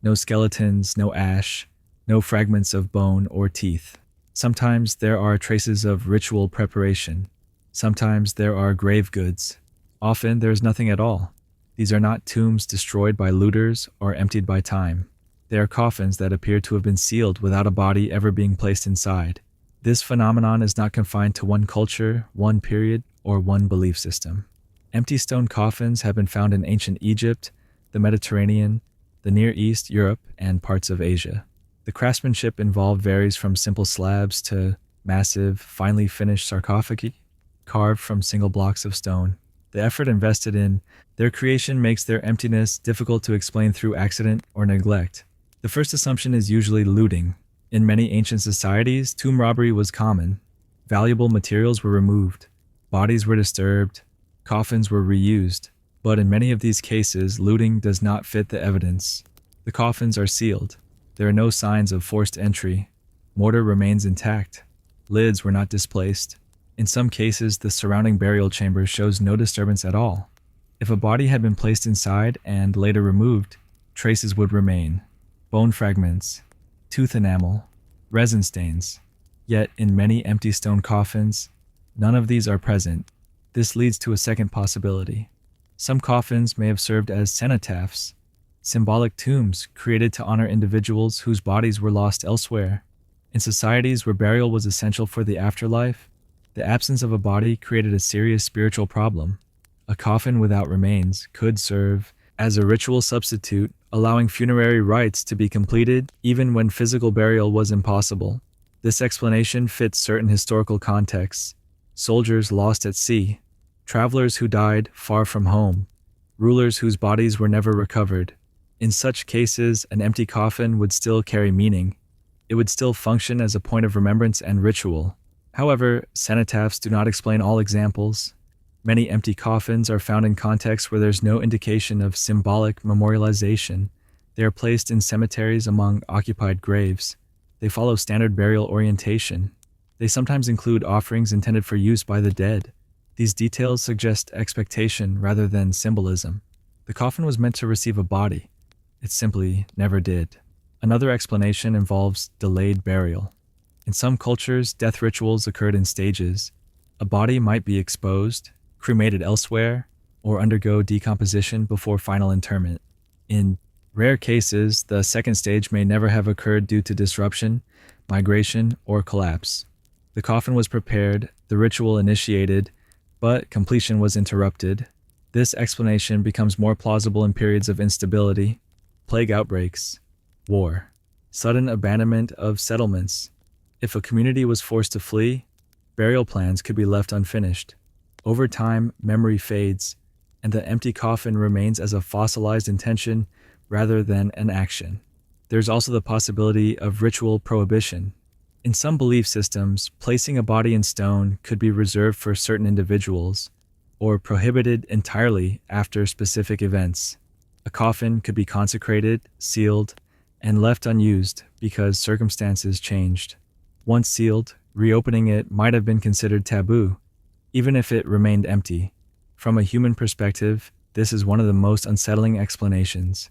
no skeletons, no ash, no fragments of bone or teeth. Sometimes there are traces of ritual preparation. Sometimes there are grave goods. Often there is nothing at all. These are not tombs destroyed by looters or emptied by time. They are coffins that appear to have been sealed without a body ever being placed inside. This phenomenon is not confined to one culture, one period, or one belief system. Empty stone coffins have been found in ancient Egypt, the Mediterranean, the Near East, Europe, and parts of Asia. The craftsmanship involved varies from simple slabs to massive, finely finished sarcophagi carved from single blocks of stone. The effort invested in their creation makes their emptiness difficult to explain through accident or neglect. The first assumption is usually looting. In many ancient societies, tomb robbery was common. Valuable materials were removed. Bodies were disturbed. Coffins were reused. But in many of these cases, looting does not fit the evidence. The coffins are sealed. There are no signs of forced entry. Mortar remains intact. Lids were not displaced. In some cases, the surrounding burial chamber shows no disturbance at all. If a body had been placed inside and later removed, traces would remain: bone fragments, tooth enamel, resin stains. Yet, in many empty stone coffins, none of these are present. This leads to a second possibility. Some coffins may have served as cenotaphs, symbolic tombs created to honor individuals whose bodies were lost elsewhere. In societies where burial was essential for the afterlife, the absence of a body created a serious spiritual problem. A coffin without remains could serve as a ritual substitute, allowing funerary rites to be completed even when physical burial was impossible. This explanation fits certain historical contexts: soldiers lost at sea, travelers who died far from home, rulers whose bodies were never recovered. In such cases, an empty coffin would still carry meaning. It would still function as a point of remembrance and ritual. However, cenotaphs do not explain all examples. Many empty coffins are found in contexts where there's no indication of symbolic memorialization. They are placed in cemeteries among occupied graves. They follow standard burial orientation. They sometimes include offerings intended for use by the dead. These details suggest expectation rather than symbolism. The coffin was meant to receive a body. It simply never did. Another explanation involves delayed burial. In some cultures, death rituals occurred in stages. A body might be exposed, cremated elsewhere, or undergo decomposition before final interment. In rare cases, the second stage may never have occurred due to disruption, migration, or collapse. The coffin was prepared, the ritual initiated, but completion was interrupted. This explanation becomes more plausible in periods of instability, plague outbreaks, war, sudden abandonment of settlements. If a community was forced to flee, burial plans could be left unfinished. Over time, memory fades, and the empty coffin remains as a fossilized intention rather than an action. There's also the possibility of ritual prohibition. In some belief systems, placing a body in stone could be reserved for certain individuals, or prohibited entirely after specific events. A coffin could be consecrated, sealed, and left unused because circumstances changed. Once sealed, reopening it might have been considered taboo, even if it remained empty. From a human perspective, this is one of the most unsettling explanations.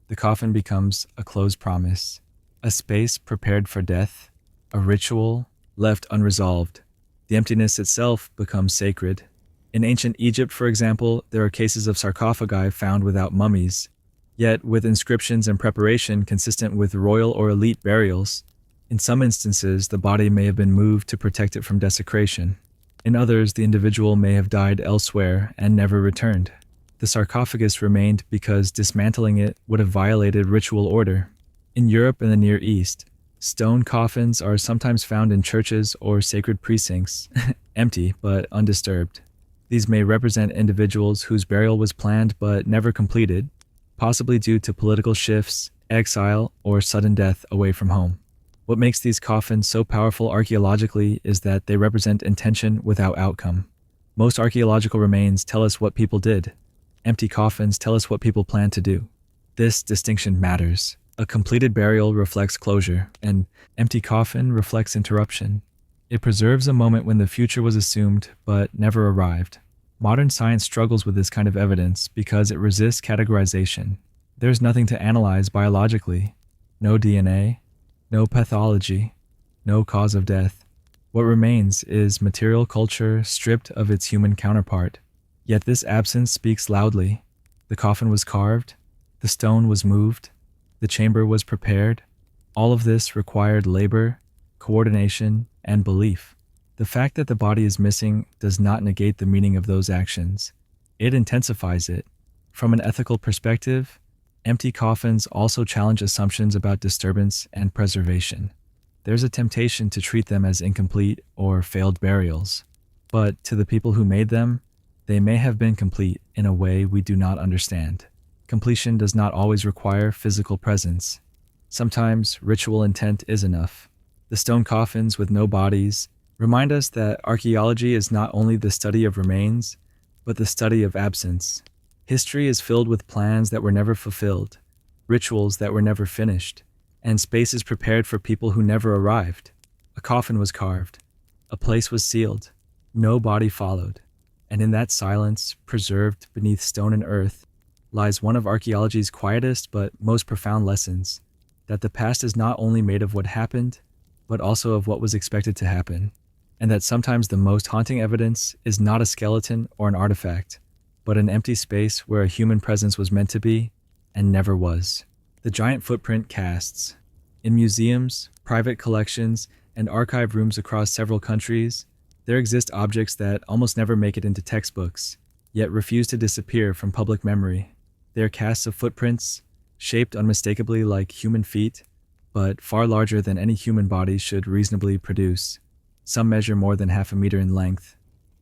The coffin becomes a closed promise, a space prepared for death, a ritual left unresolved. The emptiness itself becomes sacred. In ancient Egypt, for example, there are cases of sarcophagi found without mummies, yet with inscriptions and preparation consistent with royal or elite burials. In some instances, the body may have been moved to protect it from desecration. In others, the individual may have died elsewhere and never returned. The sarcophagus remained because dismantling it would have violated ritual order. In Europe and the Near East, stone coffins are sometimes found in churches or sacred precincts, empty but undisturbed. These may represent individuals whose burial was planned but never completed, possibly due to political shifts, exile, or sudden death away from home. What makes these coffins so powerful archaeologically is that they represent intention without outcome. Most archaeological remains tell us what people did. Empty coffins tell us what people plan to do. This distinction matters. A completed burial reflects closure, an empty coffin reflects interruption. It preserves a moment when the future was assumed but never arrived. Modern science struggles with this kind of evidence because it resists categorization. There's nothing to analyze biologically. No DNA, no pathology, no cause of death. What remains is material culture stripped of its human counterpart. Yet this absence speaks loudly. The coffin was carved, the stone was moved, the chamber was prepared. All of this required labor, coordination, and belief. The fact that the body is missing does not negate the meaning of those actions. It intensifies it. From an ethical perspective, empty coffins also challenge assumptions about disturbance and preservation. There's a temptation to treat them as incomplete or failed burials. But to the people who made them, they may have been complete in a way we do not understand. Completion does not always require physical presence. Sometimes ritual intent is enough. The stone coffins with no bodies remind us that archaeology is not only the study of remains, but the study of absence. History is filled with plans that were never fulfilled, rituals that were never finished, and spaces prepared for people who never arrived. A coffin was carved. A place was sealed. No body followed. And in that silence, preserved beneath stone and earth, lies one of archaeology's quietest but most profound lessons, that the past is not only made of what happened, but also of what was expected to happen, and that sometimes the most haunting evidence is not a skeleton or an artifact, but an empty space where a human presence was meant to be and never was. The giant footprint casts. In museums, private collections, and archive rooms across several countries, there exist objects that almost never make it into textbooks, yet refuse to disappear from public memory. They are casts of footprints, shaped unmistakably like human feet, but far larger than any human body should reasonably produce. Some measure more than 1/2 meter in length.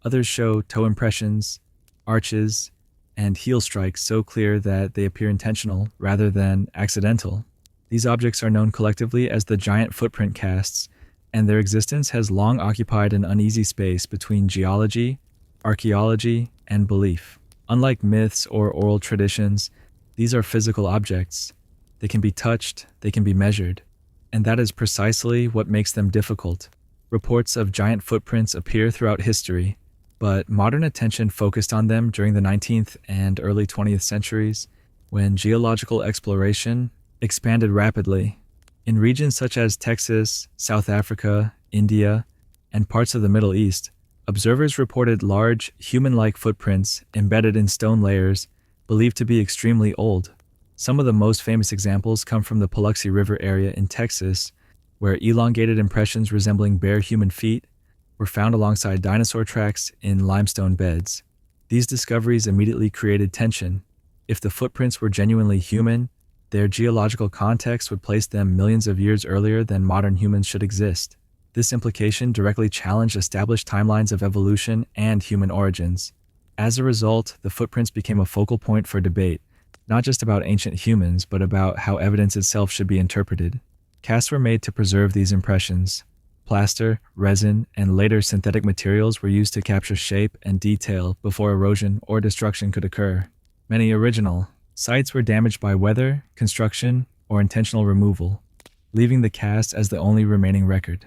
Others show toe impressions, arches, and heel strikes so clear that they appear intentional rather than accidental. These objects are known collectively as the giant footprint casts, and their existence has long occupied an uneasy space between geology, archaeology, and belief. Unlike myths or oral traditions, these are physical objects. They can be touched, they can be measured, and that is precisely what makes them difficult. Reports of giant footprints appear throughout history, but modern attention focused on them during the 19th and early 20th centuries, when geological exploration expanded rapidly. In regions such as Texas, South Africa, India, and parts of the Middle East, observers reported large, human-like footprints embedded in stone layers believed to be extremely old. Some of the most famous examples come from the Paluxy River area in Texas, where elongated impressions resembling bare human feet were found alongside dinosaur tracks in limestone beds. These discoveries immediately created tension. If the footprints were genuinely human, their geological context would place them millions of years earlier than modern humans should exist. This implication directly challenged established timelines of evolution and human origins. As a result, the footprints became a focal point for debate, not just about ancient humans, but about how evidence itself should be interpreted. Casts were made to preserve these impressions. Plaster, resin, and later synthetic materials were used to capture shape and detail before erosion or destruction could occur. Many original sites were damaged by weather, construction, or intentional removal, leaving the cast as the only remaining record.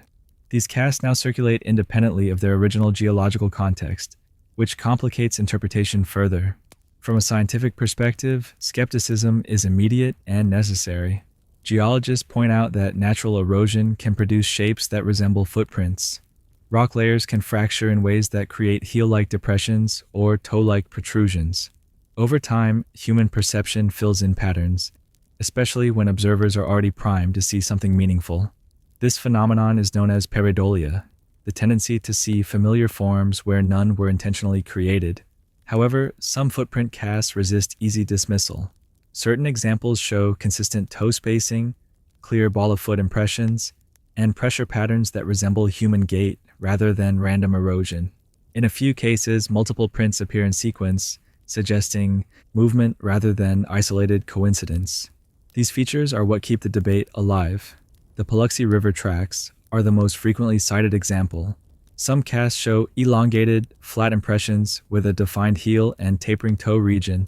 These casts now circulate independently of their original geological context, which complicates interpretation further. From a scientific perspective, skepticism is immediate and necessary. Geologists point out that natural erosion can produce shapes that resemble footprints. Rock layers can fracture in ways that create heel-like depressions or toe-like protrusions. Over time, human perception fills in patterns, especially when observers are already primed to see something meaningful. This phenomenon is known as pareidolia. the tendency to see familiar forms where none were intentionally created. However, some footprint casts resist easy dismissal. Certain examples show consistent toe spacing, clear ball-of-foot impressions, and pressure patterns that resemble human gait rather than random erosion. In a few cases, multiple prints appear in sequence, suggesting movement rather than isolated coincidence. These features are what keep the debate alive. The Paluxy River tracks are the most frequently cited example. Some casts show elongated, flat impressions with a defined heel and tapering toe region.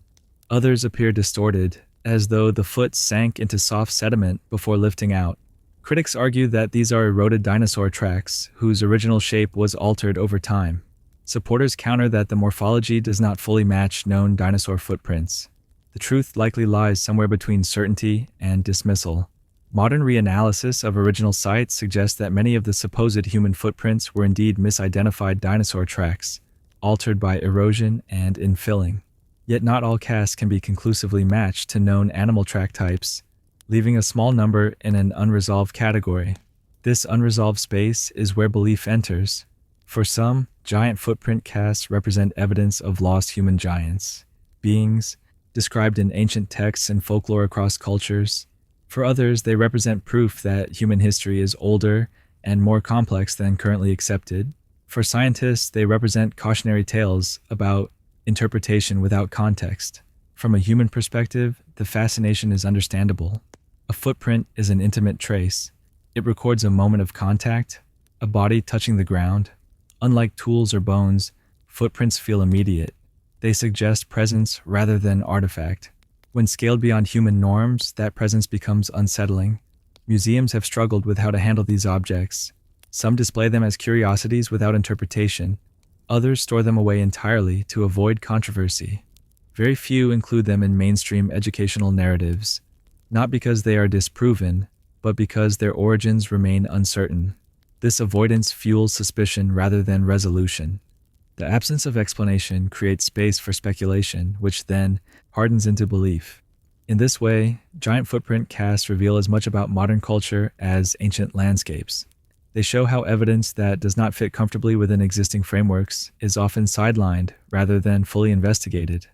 Others appear distorted, as though the foot sank into soft sediment before lifting out. Critics argue that these are eroded dinosaur tracks, whose original shape was altered over time. Supporters counter that the morphology does not fully match known dinosaur footprints. The truth likely lies somewhere between certainty and dismissal. Modern reanalysis of original sites suggests that many of the supposed human footprints were indeed misidentified dinosaur tracks, altered by erosion and infilling. Yet not all casts can be conclusively matched to known animal track types, leaving a small number in an unresolved category. This unresolved space is where belief enters. For some, giant footprint casts represent evidence of lost human giants, beings described in ancient texts and folklore across cultures. For others, they represent proof that human history is older and more complex than currently accepted. For scientists, they represent cautionary tales about interpretation without context. From a human perspective, the fascination is understandable. A footprint is an intimate trace. It records a moment of contact, a body touching the ground. Unlike tools or bones, footprints feel immediate. They suggest presence rather than artifact. When scaled beyond human norms, that presence becomes unsettling. Museums have struggled with how to handle these objects. Some display them as curiosities without interpretation. Others store them away entirely to avoid controversy. Very few include them in mainstream educational narratives, not because they are disproven, but because their origins remain uncertain. This avoidance fuels suspicion rather than resolution. The absence of explanation creates space for speculation, which then hardens into belief. In this way, giant footprint casts reveal as much about modern culture as ancient landscapes. They show how evidence that does not fit comfortably within existing frameworks is often sidelined rather than fully investigated.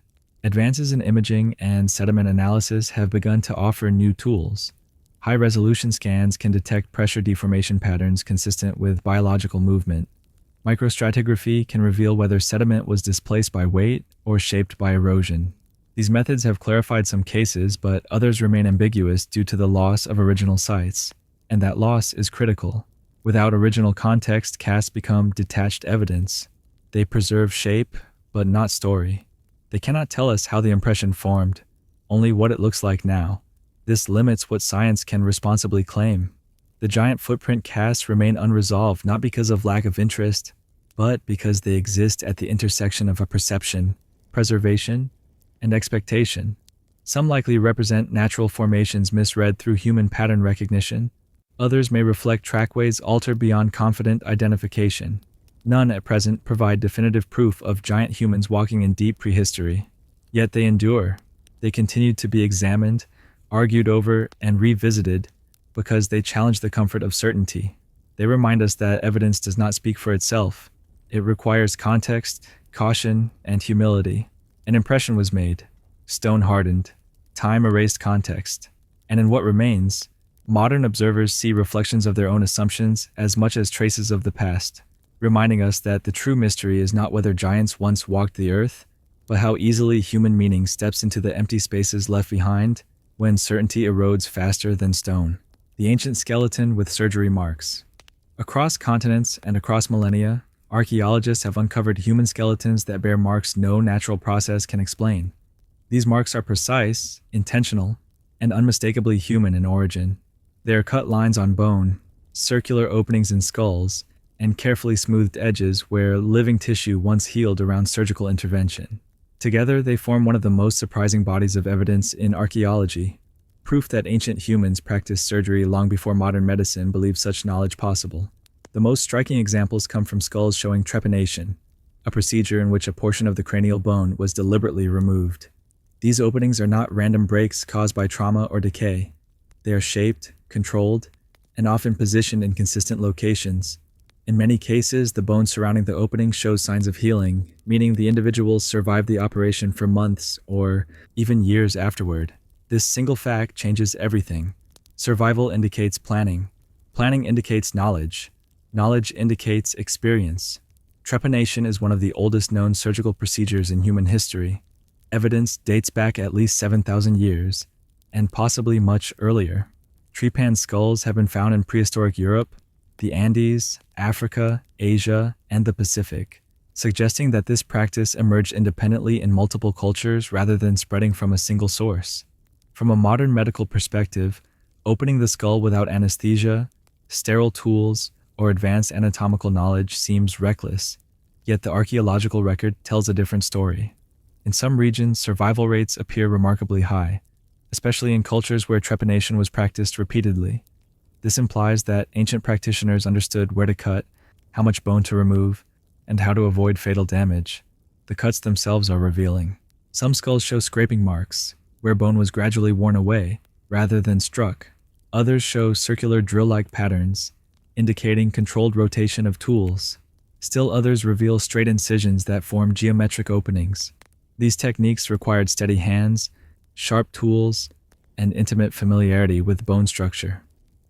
Advances in imaging and sediment analysis have begun to offer new tools. High-resolution scans can detect pressure deformation patterns consistent with biological movement. Microstratigraphy can reveal whether sediment was displaced by weight or shaped by erosion. These methods have clarified some cases, but others remain ambiguous due to the loss of original sites, and that loss is critical. Without original context, casts become detached evidence. They preserve shape, but not story. They cannot tell us how the impression formed, only what it looks like now. This limits what science can responsibly claim. The giant footprint casts remain unresolved not because of lack of interest, but because they exist at the intersection of a perception, preservation, and expectation. Some likely represent natural formations misread through human pattern recognition. Others may reflect trackways altered beyond confident identification. None at present provide definitive proof of giant humans walking in deep prehistory. Yet they endure. They continue to be examined, argued over, and revisited because they challenge the comfort of certainty. They remind us that evidence does not speak for itself. It requires context, caution, and humility. An impression was made, stone hardened, time erased context, and in what remains, modern observers see reflections of their own assumptions as much as traces of the past, reminding us that the true mystery is not whether giants once walked the earth, but how easily human meaning steps into the empty spaces left behind when certainty erodes faster than stone. The ancient skeleton with surgery marks. Across continents and across millennia, archaeologists have uncovered human skeletons that bear marks no natural process can explain. These marks are precise, intentional, and unmistakably human in origin. They are cut lines on bone, circular openings in skulls, and carefully smoothed edges where living tissue once healed around surgical intervention. Together, they form one of the most surprising bodies of evidence in archaeology, proof that ancient humans practiced surgery long before modern medicine believed such knowledge possible. The most striking examples come from skulls showing trepanation, a procedure in which a portion of the cranial bone was deliberately removed. These openings are not random breaks caused by trauma or decay. They are shaped, controlled, and often positioned in consistent locations, In many cases, the bone surrounding the opening shows signs of healing, meaning the individuals survived the operation for months or even years afterward. This single fact changes everything. Survival indicates planning. Planning indicates knowledge. Knowledge indicates experience. Trepanation is one of the oldest known surgical procedures in human history. Evidence dates back at least 7,000 years, and possibly much earlier. Trepan skulls have been found in prehistoric Europe, the Andes, Africa, Asia, and the Pacific, suggesting that this practice emerged independently in multiple cultures rather than spreading from a single source. From a modern medical perspective, opening the skull without anesthesia, sterile tools, or advanced anatomical knowledge seems reckless, yet the archaeological record tells a different story. In some regions, survival rates appear remarkably high, especially in cultures where trepanation was practiced repeatedly. This implies that ancient practitioners understood where to cut, how much bone to remove, and how to avoid fatal damage. The cuts themselves are revealing. Some skulls show scraping marks, where bone was gradually worn away, rather than struck. Others show circular drill-like patterns, indicating controlled rotation of tools. Still others reveal straight incisions that form geometric openings. These techniques required steady hands, sharp tools, and intimate familiarity with bone structure.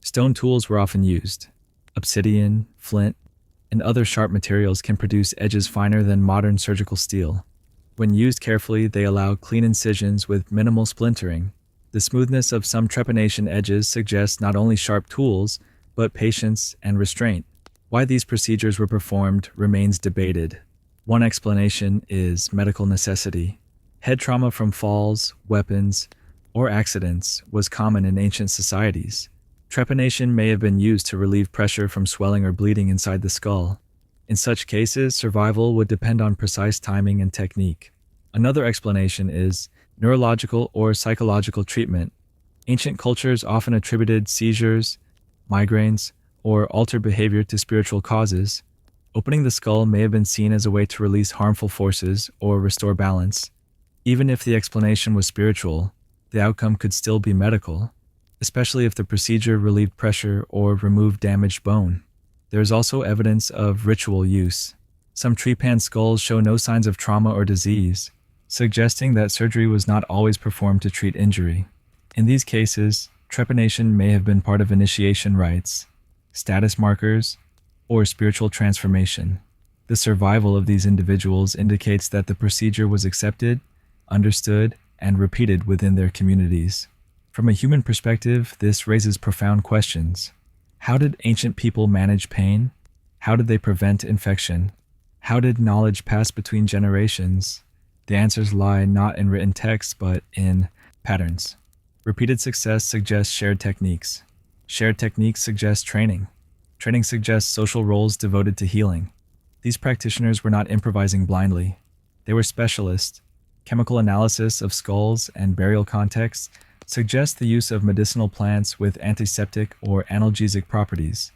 Stone tools were often used. Obsidian, flint, and other sharp materials can produce edges finer than modern surgical steel. When used carefully, they allow clean incisions with minimal splintering. The smoothness of some trepanation edges suggests not only sharp tools, but patience and restraint. Why these procedures were performed remains debated. One explanation is medical necessity. Head trauma from falls, weapons, or accidents was common in ancient societies. Trepanation may have been used to relieve pressure from swelling or bleeding inside the skull. In such cases, survival would depend on precise timing and technique. Another explanation is neurological or psychological treatment. Ancient cultures often attributed seizures, migraines, or altered behavior to spiritual causes. Opening the skull may have been seen as a way to release harmful forces or restore balance. Even if the explanation was spiritual, the outcome could still be medical, especially if the procedure relieved pressure or removed damaged bone. There is also evidence of ritual use. Some trepan skulls show no signs of trauma or disease, suggesting that surgery was not always performed to treat injury. In these cases, trepanation may have been part of initiation rites, status markers, or spiritual transformation. The survival of these individuals indicates that the procedure was accepted, understood, and repeated within their communities. From a human perspective, this raises profound questions. How did ancient people manage pain? How did they prevent infection? How did knowledge pass between generations? The answers lie not in written texts, but in patterns. Repeated success suggests shared techniques. Shared techniques suggest training. Training suggests social roles devoted to healing. These practitioners were not improvising blindly. They were specialists. Chemical analysis of skulls and burial contexts suggests the use of medicinal plants with antiseptic or analgesic properties.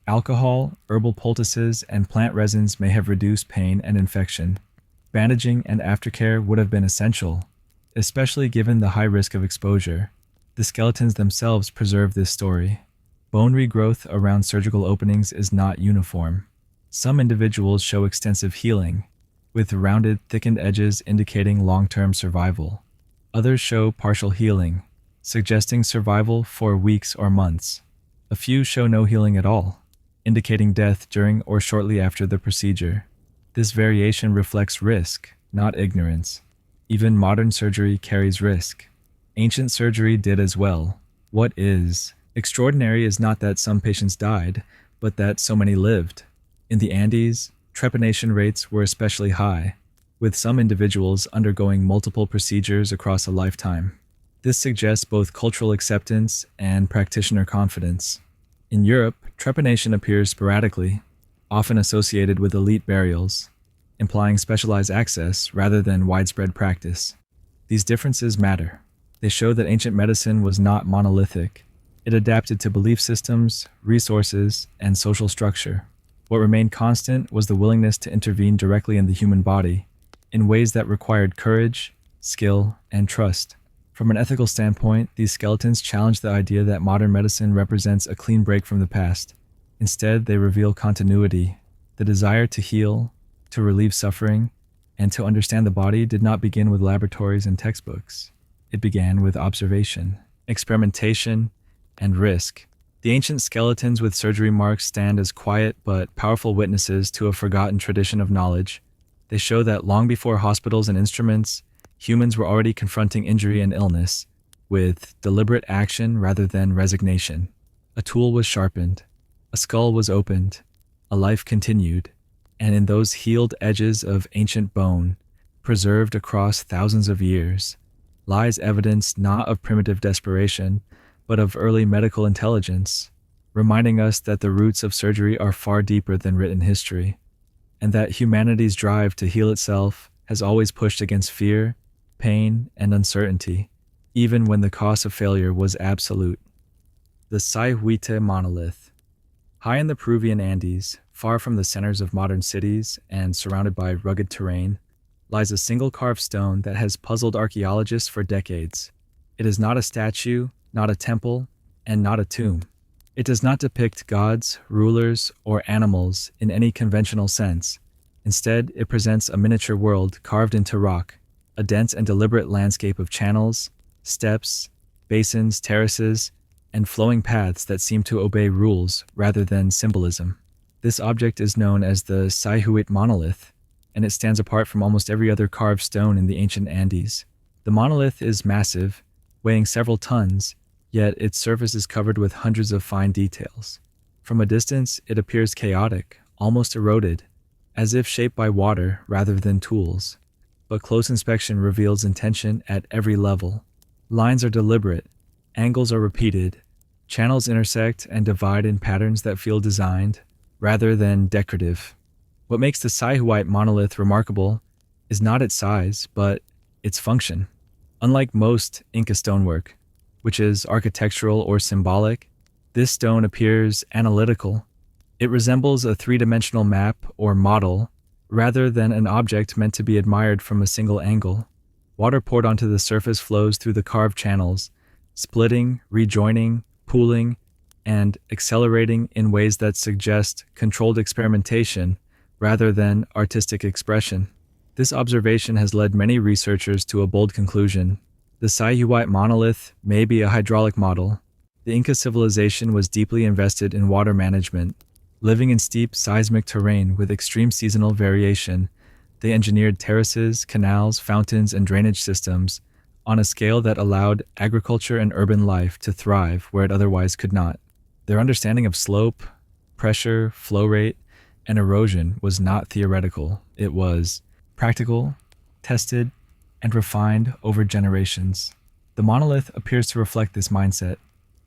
Alcohol, herbal poultices, and plant resins may have reduced pain and infection. Bandaging and aftercare would have been essential, especially given the high risk of exposure. The skeletons themselves preserve this story. Bone regrowth around surgical openings is not uniform. Some individuals show extensive healing, with rounded, thickened edges indicating long-term survival. Others show partial healing, suggesting survival for weeks or months. A few show no healing at all, indicating death during or shortly after the procedure. This variation reflects risk, not ignorance. Even modern surgery carries risk. Ancient surgery did as well. What is extraordinary is not that some patients died, but that so many lived. In the Andes, trepanation rates were especially high, with some individuals undergoing multiple procedures across a lifetime. This suggests both cultural acceptance and practitioner confidence. In Europe, trepanation appears sporadically, often associated with elite burials, implying specialized access rather than widespread practice. These differences matter. They show that ancient medicine was not monolithic. It adapted to belief systems, resources, and social structure. What remained constant was the willingness to intervene directly in the human body, in ways that required courage, skill, and trust. From an ethical standpoint, these skeletons challenge the idea that modern medicine represents a clean break from the past. Instead, they reveal continuity. The desire to heal, to relieve suffering, and to understand the body did not begin with laboratories and textbooks. It began with observation, experimentation, and risk. The ancient skeletons with surgery marks stand as quiet but powerful witnesses to a forgotten tradition of knowledge. They show that long before hospitals and instruments, humans were already confronting injury and illness with deliberate action rather than resignation. A tool was sharpened, a skull was opened, a life continued, and in those healed edges of ancient bone, preserved across thousands of years, lies evidence not of primitive desperation, but of early medical intelligence, reminding us that the roots of surgery are far deeper than written history, and that humanity's drive to heal itself has always pushed against fear, pain, and uncertainty, even when the cost of failure was absolute. The Sayhuite monolith. High in the Peruvian Andes, far from the centers of modern cities and surrounded by rugged terrain, lies a single carved stone that has puzzled archaeologists for decades. It is not a statue, not a temple, and not a tomb. It does not depict gods, rulers, or animals in any conventional sense. Instead, it presents a miniature world carved into rock, a dense and deliberate landscape of channels, steps, basins, terraces, and flowing paths that seem to obey rules rather than symbolism. This object is known as the Sayhuite monolith, and it stands apart from almost every other carved stone in the ancient Andes. The monolith is massive, weighing several tons, yet its surface is covered with hundreds of fine details. From a distance, it appears chaotic, almost eroded, as if shaped by water rather than tools. But close inspection reveals intention at every level. Lines are deliberate, angles are repeated, channels intersect and divide in patterns that feel designed, rather than decorative. What makes the Sayhuite monolith remarkable is not its size, but its function. Unlike most Inca stonework, which is architectural or symbolic, this stone appears analytical. It resembles a three-dimensional map or model, rather than an object meant to be admired from a single angle. Water poured onto the surface flows through the carved channels, splitting, rejoining, pooling, and accelerating in ways that suggest controlled experimentation rather than artistic expression. This observation has led many researchers to a bold conclusion. The Sayhuite monolith may be a hydraulic model. The Inca civilization was deeply invested in water management. Living in steep seismic terrain with extreme seasonal variation, they engineered terraces, canals, fountains, and drainage systems on a scale that allowed agriculture and urban life to thrive where it otherwise could not. Their understanding of slope, pressure, flow rate, and erosion was not theoretical. It was practical, tested, and refined over generations. The monolith appears to reflect this mindset.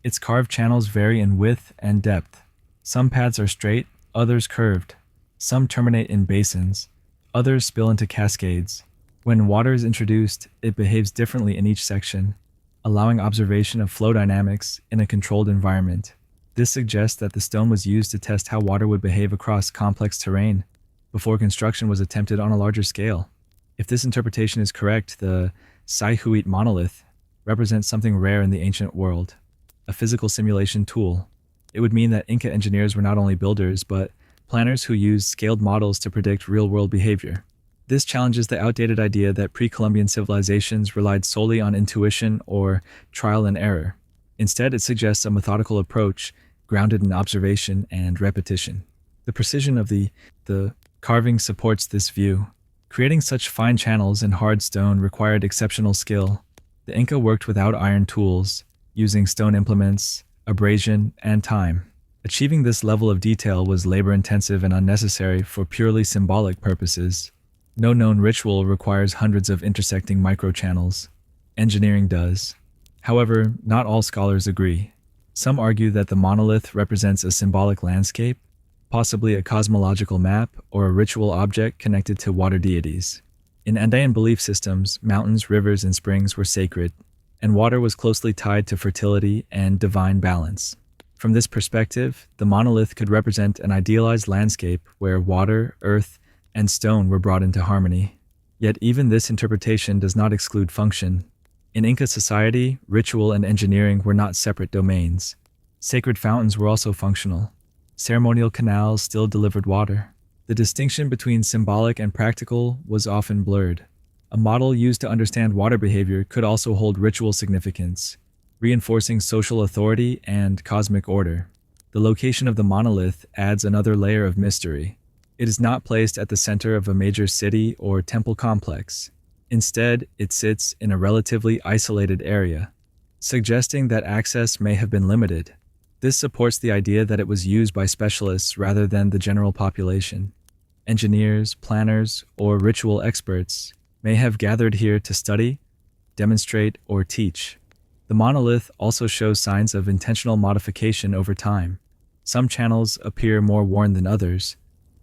Its carved channels vary in width and depth. Some paths are straight, others curved. Some terminate in basins, others spill into cascades. When water is introduced, it behaves differently in each section, allowing observation of flow dynamics in a controlled environment. This suggests that the stone was used to test how water would behave across complex terrain before construction was attempted on a larger scale. If this interpretation is correct, the Sayhuite monolith represents something rare in the ancient world, a physical simulation tool. It would mean that Inca engineers were not only builders, but planners who used scaled models to predict real-world behavior. This challenges the outdated idea that pre-Columbian civilizations relied solely on intuition or trial and error. Instead, it suggests a methodical approach grounded in observation and repetition. The precision of the carving supports this view. Creating such fine channels in hard stone required exceptional skill. The Inca worked without iron tools, using stone implements, abrasion, and time. Achieving this level of detail was labor-intensive and unnecessary for purely symbolic purposes. No known ritual requires hundreds of intersecting microchannels. Engineering does. However, not all scholars agree. Some argue that the monolith represents a symbolic landscape, possibly a cosmological map or a ritual object connected to water deities. In Andean belief systems, mountains, rivers, and springs were sacred, and water was closely tied to fertility and divine balance. From this perspective, the monolith could represent an idealized landscape where water, earth, and stone were brought into harmony. Yet even this interpretation does not exclude function. In Inca society, ritual and engineering were not separate domains. Sacred fountains were also functional. Ceremonial canals still delivered water. The distinction between symbolic and practical was often blurred. A model used to understand water behavior could also hold ritual significance, reinforcing social authority and cosmic order. The location of the monolith adds another layer of mystery. It is not placed at the center of a major city or temple complex. Instead, it sits in a relatively isolated area, suggesting that access may have been limited. This supports the idea that it was used by specialists rather than the general population. Engineers, planners, or ritual experts may have gathered here to study, demonstrate, or teach. The monolith also shows signs of intentional modification over time. Some channels appear more worn than others,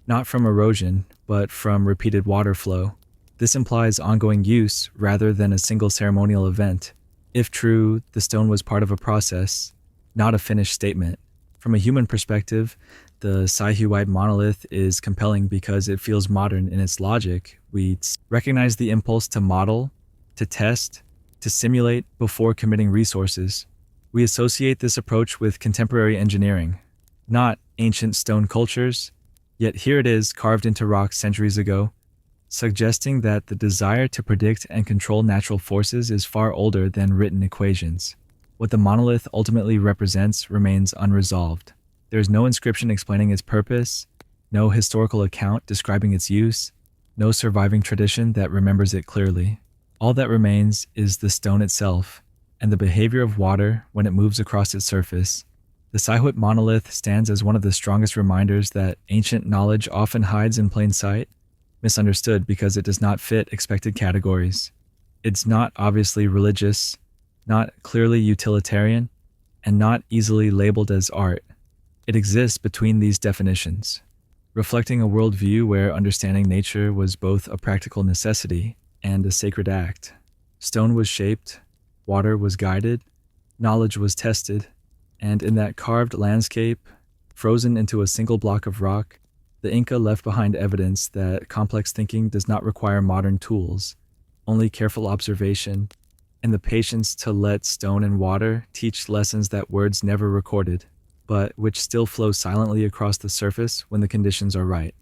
not from erosion, but from repeated water flow. This implies ongoing use rather than a single ceremonial event. If true, the stone was part of a process, not a finished statement. From a human perspective, the Saihuite monolith is compelling because it feels modern in its logic. We recognize the impulse to model, to test, to simulate before committing resources. We associate this approach with contemporary engineering, not ancient stone cultures, yet here it is carved into rock centuries ago, suggesting that the desire to predict and control natural forces is far older than written equations. What the monolith ultimately represents remains unresolved. There is no inscription explaining its purpose, no historical account describing its use, no surviving tradition that remembers it clearly. All that remains is the stone itself and the behavior of water when it moves across its surface. The Saihuite monolith stands as one of the strongest reminders that ancient knowledge often hides in plain sight, misunderstood because it does not fit expected categories. It's not obviously religious, not clearly utilitarian, and not easily labeled as art. It exists between these definitions, reflecting a worldview where understanding nature was both a practical necessity and a sacred act. Stone was shaped, water was guided, knowledge was tested, and in that carved landscape, frozen into a single block of rock, the Inca left behind evidence that complex thinking does not require modern tools, only careful observation, and the patience to let stone and water teach lessons that words never recorded, but which still flow silently across the surface when the conditions are right.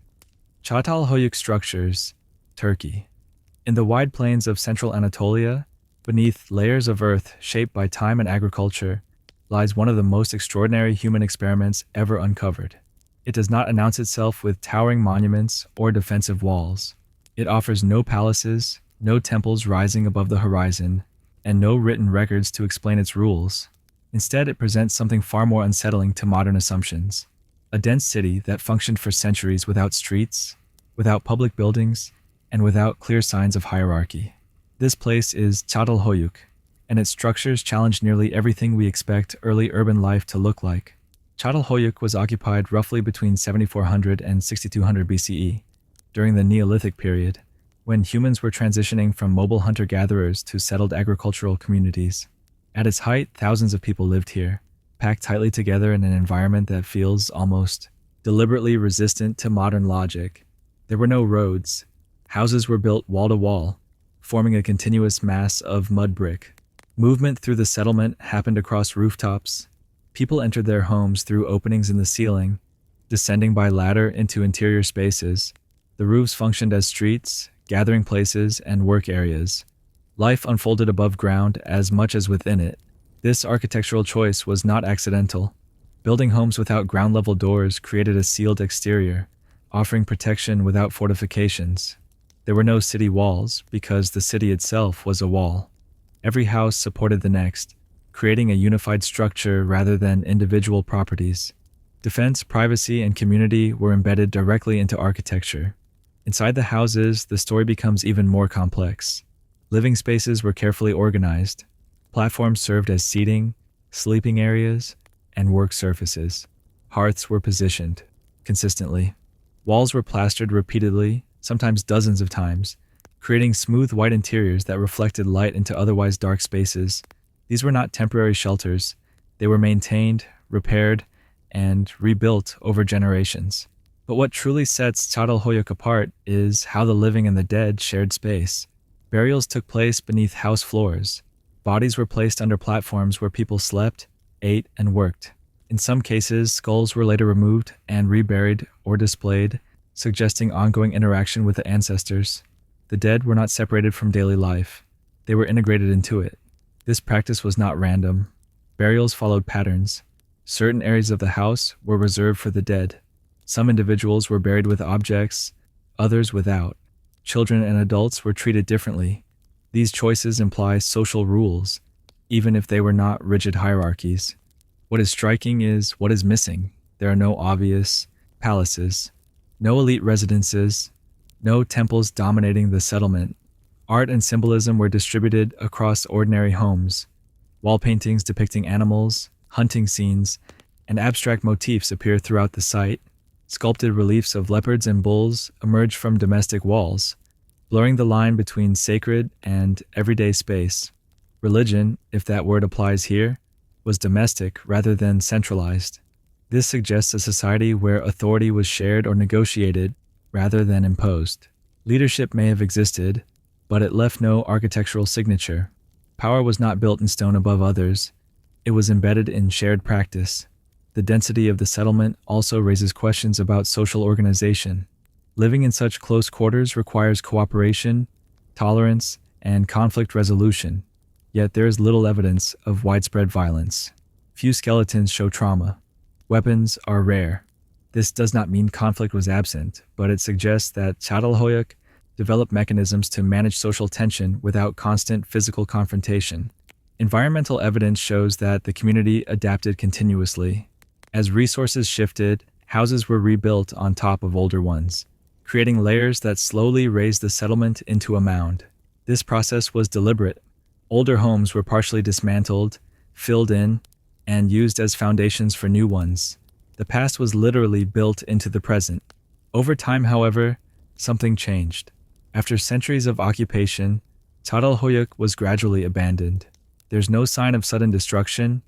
Çatalhöyük structures, Turkey. In the wide plains of central Anatolia, beneath layers of earth shaped by time and agriculture, lies one of the most extraordinary human experiments ever uncovered. It does not announce itself with towering monuments or defensive walls. It offers no palaces, no temples rising above the horizon, and no written records to explain its rules. Instead, it presents something far more unsettling to modern assumptions. A dense city that functioned for centuries without streets, without public buildings, and without clear signs of hierarchy. This place is Çatalhöyük, and its structures challenge nearly everything we expect early urban life to look like. Çatalhöyük was occupied roughly between 7400 and 6200 BCE, during the Neolithic period, when humans were transitioning from mobile hunter-gatherers to settled agricultural communities. At its height, thousands of people lived here, packed tightly together in an environment that feels almost deliberately resistant to modern logic. There were no roads. Houses were built wall to wall, forming a continuous mass of mud brick. Movement through the settlement happened across rooftops. People entered their homes through openings in the ceiling, descending by ladder into interior spaces. The roofs functioned as streets, gathering places, and work areas. Life unfolded above ground as much as within it. This architectural choice was not accidental. Building homes without ground-level doors created a sealed exterior, offering protection without fortifications. There were no city walls because the city itself was a wall. Every house supported the next, creating a unified structure rather than individual properties. Defense, privacy, and community were embedded directly into architecture. Inside the houses, the story becomes even more complex. Living spaces were carefully organized. Platforms served as seating, sleeping areas, and work surfaces. Hearths were positioned consistently. Walls were plastered repeatedly, sometimes dozens of times, creating smooth white interiors that reflected light into otherwise dark spaces. These were not temporary shelters. They were maintained, repaired, and rebuilt over generations. But what truly sets Çatalhöyük apart is how the living and the dead shared space. Burials took place beneath house floors. Bodies were placed under platforms where people slept, ate, and worked. In some cases, skulls were later removed and reburied or displayed, suggesting ongoing interaction with the ancestors. The dead were not separated from daily life. They were integrated into it. This practice was not random. Burials followed patterns. Certain areas of the house were reserved for the dead. Some individuals were buried with objects, others without. Children and adults were treated differently. These choices imply social rules, even if they were not rigid hierarchies. What is striking is what is missing. There are no obvious palaces, no elite residences, no temples dominating the settlement. Art and symbolism were distributed across ordinary homes. Wall paintings depicting animals, hunting scenes, and abstract motifs appear throughout the site. Sculpted reliefs of leopards and bulls emerge from domestic walls, blurring the line between sacred and everyday space. Religion, if that word applies here, was domestic rather than centralized. This suggests a society where authority was shared or negotiated rather than imposed. Leadership may have existed, but it left no architectural signature. Power was not built in stone above others. It was embedded in shared practice. The density of the settlement also raises questions about social organization. Living in such close quarters requires cooperation, tolerance, and conflict resolution. Yet there is little evidence of widespread violence. Few skeletons show trauma. Weapons are rare. This does not mean conflict was absent, but it suggests that Çatalhöyük developed mechanisms to manage social tension without constant physical confrontation. Environmental evidence shows that the community adapted continuously. As resources shifted, houses were rebuilt on top of older ones, creating layers that slowly raised the settlement into a mound. This process was deliberate. Older homes were partially dismantled, filled in, and used as foundations for new ones. The past was literally built into the present. Over time, however, something changed. After centuries of occupation, Çatalhöyük was gradually abandoned. There's no sign of sudden destruction,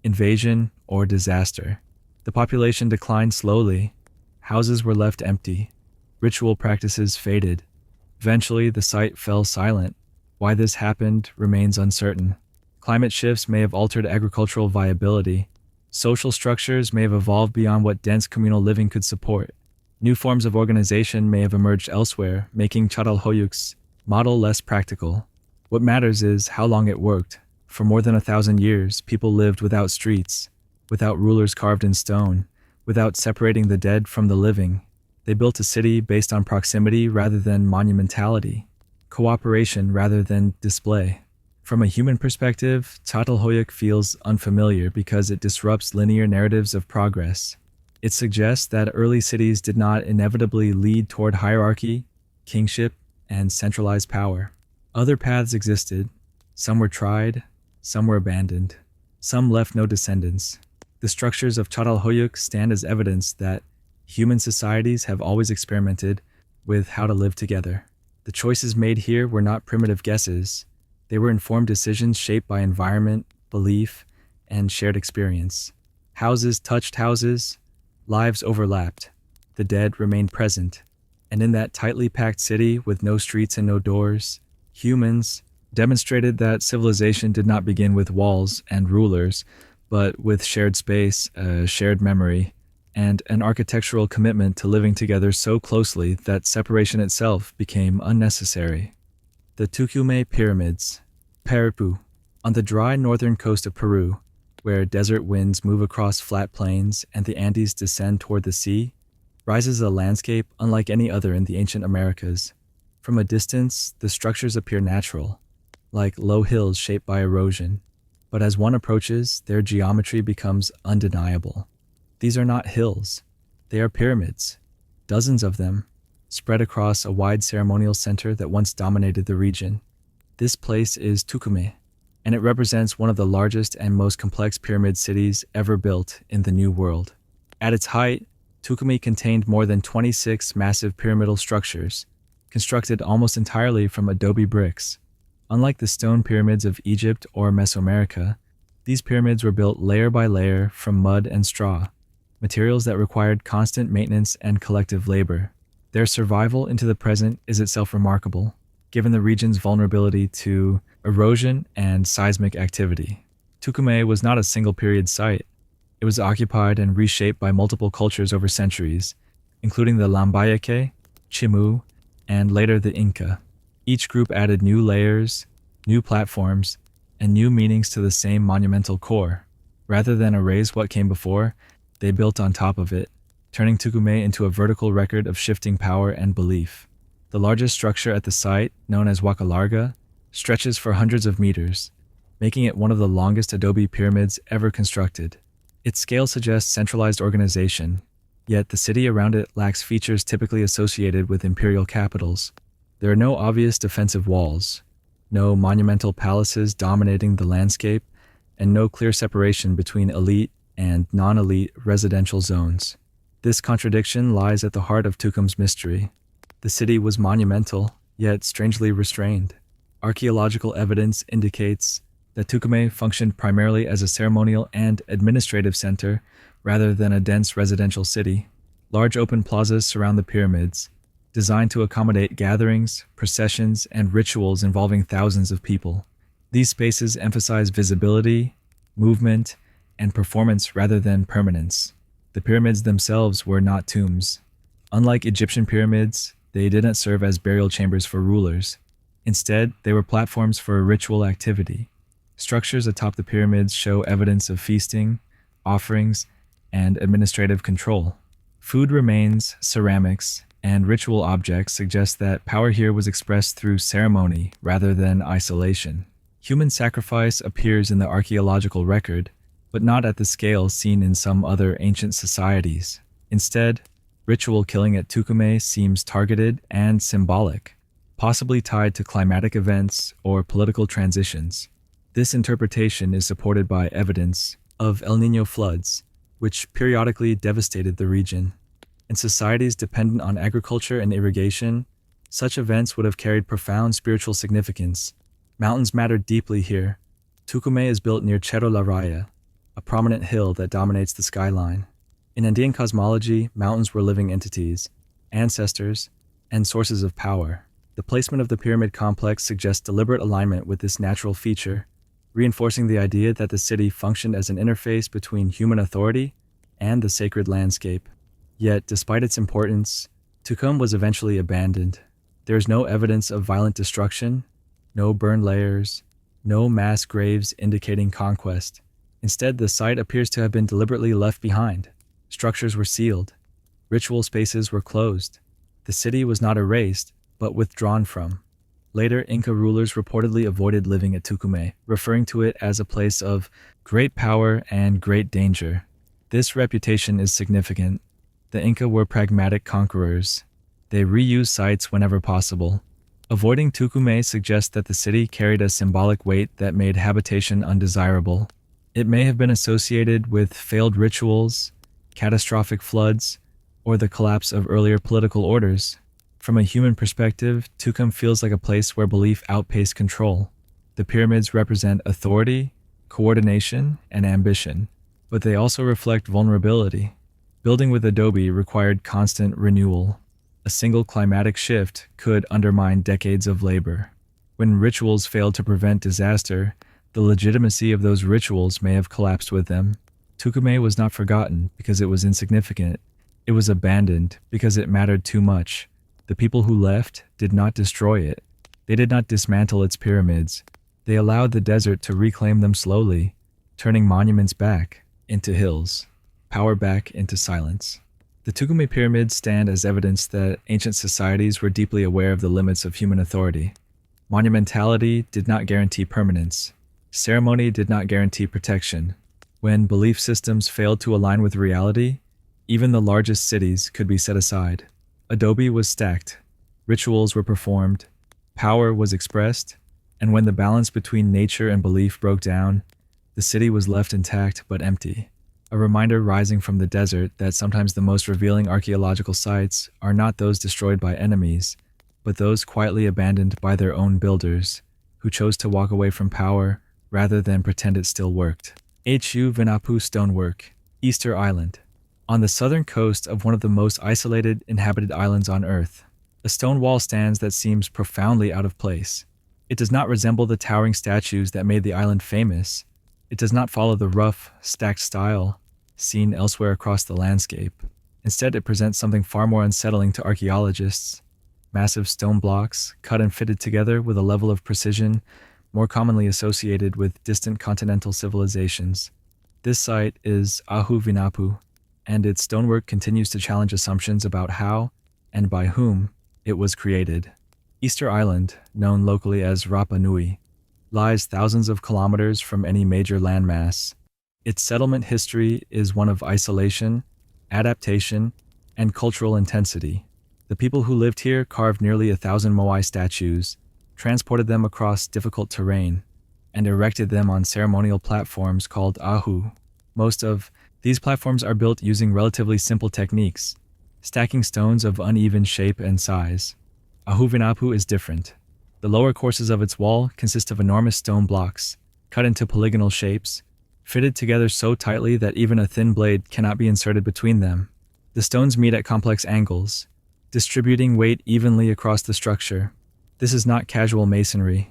invasion, or disaster. The population declined slowly. Houses were left empty. Ritual practices faded. Eventually, the site fell silent. Why this happened remains uncertain. Climate shifts may have altered agricultural viability. Social structures may have evolved beyond what dense communal living could support. New forms of organization may have emerged elsewhere, making Çatalhöyük's model less practical. What matters is how long it worked. For more than 1,000 years, people lived without streets, without rulers carved in stone, without separating the dead from the living. They built a city based on proximity rather than monumentality, cooperation rather than display. From a human perspective, Çatalhöyük feels unfamiliar because it disrupts linear narratives of progress. It suggests that early cities did not inevitably lead toward hierarchy, kingship, and centralized power. Other paths existed. Some were tried, some were abandoned, some left no descendants. The structures of Çatalhöyük stand as evidence that human societies have always experimented with how to live together. The choices made here were not primitive guesses. They were informed decisions shaped by environment, belief, and shared experience. Houses touched houses, lives overlapped. The dead remained present. And in that tightly packed city with no streets and no doors, humans demonstrated that civilization did not begin with walls and rulers, but with shared space, shared memory, and an architectural commitment to living together so closely that separation itself became unnecessary. The Tucumay Pyramids, Peripu, on the dry northern coast of Peru, where desert winds move across flat plains and the Andes descend toward the sea, rises a landscape unlike any other in the ancient Americas. From a distance, the structures appear natural, like low hills shaped by erosion. But as one approaches, their geometry becomes undeniable. These are not hills. They are pyramids, dozens of them, spread across a wide ceremonial center that once dominated the region. This place is Tucumay, and it represents one of the largest and most complex pyramid cities ever built in the New World. At its height, Tucumay contained more than 26 massive pyramidal structures, constructed almost entirely from adobe bricks. Unlike the stone pyramids of Egypt or Mesoamerica, these pyramids were built layer by layer from mud and straw, materials that required constant maintenance and collective labor. Their survival into the present is itself remarkable, given the region's vulnerability to erosion and seismic activity. Tucumay was not a single period site. It was occupied and reshaped by multiple cultures over centuries, including the Lambayeque, Chimu, and later the Inca. Each group added new layers, new platforms, and new meanings to the same monumental core. Rather than erase what came before, they built on top of it, turning Tucumay into a vertical record of shifting power and belief. The largest structure at the site, known as Huacalarga, stretches for hundreds of meters, making it one of the longest adobe pyramids ever constructed. Its scale suggests centralized organization, yet the city around it lacks features typically associated with imperial capitals. There are no obvious defensive walls, no monumental palaces dominating the landscape, and no clear separation between elite and non-elite residential zones. This contradiction lies at the heart of Tucum's mystery. The city was monumental, yet strangely restrained. Archaeological evidence indicates that Tucumay functioned primarily as a ceremonial and administrative center rather than a dense residential city. Large open plazas surround the pyramids, designed to accommodate gatherings, processions, and rituals involving thousands of people. These spaces emphasize visibility, movement, and performance rather than permanence. The pyramids themselves were not tombs. Unlike Egyptian pyramids, they didn't serve as burial chambers for rulers. Instead, they were platforms for ritual activity. Structures atop the pyramids show evidence of feasting, offerings, and administrative control. Food remains, ceramics, and ritual objects suggest that power here was expressed through ceremony rather than isolation. Human sacrifice appears in the archaeological record, but not at the scale seen in some other ancient societies. Instead, ritual killing at Tucumay seems targeted and symbolic, possibly tied to climatic events or political transitions. This interpretation is supported by evidence of El Niño floods, which periodically devastated the region. In societies dependent on agriculture and irrigation, such events would have carried profound spiritual significance. Mountains mattered deeply here. Tucumay is built near Cerro La Raya, a prominent hill that dominates the skyline. In Andean cosmology, mountains were living entities, ancestors, and sources of power. The placement of the pyramid complex suggests deliberate alignment with this natural feature, reinforcing the idea that the city functioned as an interface between human authority and the sacred landscape. Yet, despite its importance, Tucum was eventually abandoned. There is no evidence of violent destruction, no burned layers, no mass graves indicating conquest. Instead, the site appears to have been deliberately left behind. Structures were sealed. Ritual spaces were closed. The city was not erased, but withdrawn from. Later, Inca rulers reportedly avoided living at Tucumay, referring to it as a place of great power and great danger. This reputation is significant. The Inca were pragmatic conquerors. They reused sites whenever possible. Avoiding Tucumay suggests that the city carried a symbolic weight that made habitation undesirable. It may have been associated with failed rituals, catastrophic floods, or the collapse of earlier political orders. From a human perspective, Tucum feels like a place where belief outpaced control. The pyramids represent authority, coordination, and ambition, but they also reflect vulnerability. Building with adobe required constant renewal. A single climatic shift could undermine decades of labor. When rituals failed to prevent disaster, the legitimacy of those rituals may have collapsed with them. Tucumay was not forgotten because it was insignificant. It was abandoned because it mattered too much. The people who left did not destroy it. They did not dismantle its pyramids. They allowed the desert to reclaim them slowly, turning monuments back into hills, power back into silence. The Tucumay pyramids stand as evidence that ancient societies were deeply aware of the limits of human authority. Monumentality did not guarantee permanence. Ceremony did not guarantee protection. When belief systems failed to align with reality, even the largest cities could be set aside. Adobe was stacked, rituals were performed, power was expressed, and when the balance between nature and belief broke down, the city was left intact but empty. A reminder rising from the desert that sometimes the most revealing archaeological sites are not those destroyed by enemies, but those quietly abandoned by their own builders, who chose to walk away from power rather than pretend it still worked. Hu Vinapu Stonework, Easter Island. On the southern coast of one of the most isolated inhabited islands on Earth, a stone wall stands that seems profoundly out of place. It does not resemble the towering statues that made the island famous. It does not follow the rough, stacked style, seen elsewhere across the landscape. Instead, it presents something far more unsettling to archaeologists: massive stone blocks, cut and fitted together with a level of precision more commonly associated with distant continental civilizations. This site is Ahuvinapu, and its stonework continues to challenge assumptions about how, and by whom, it was created. Easter Island, known locally as Rapa Nui, lies thousands of kilometers from any major landmass. Its settlement history is one of isolation, adaptation, and cultural intensity. The people who lived here carved nearly 1,000 moai statues, transported them across difficult terrain, and erected them on ceremonial platforms called ahu. Most of these platforms are built using relatively simple techniques, stacking stones of uneven shape and size. Ahuvinapu is different. The lower courses of its wall consist of enormous stone blocks, cut into polygonal shapes, fitted together so tightly that even a thin blade cannot be inserted between them. The stones meet at complex angles, distributing weight evenly across the structure. This is not casual masonry.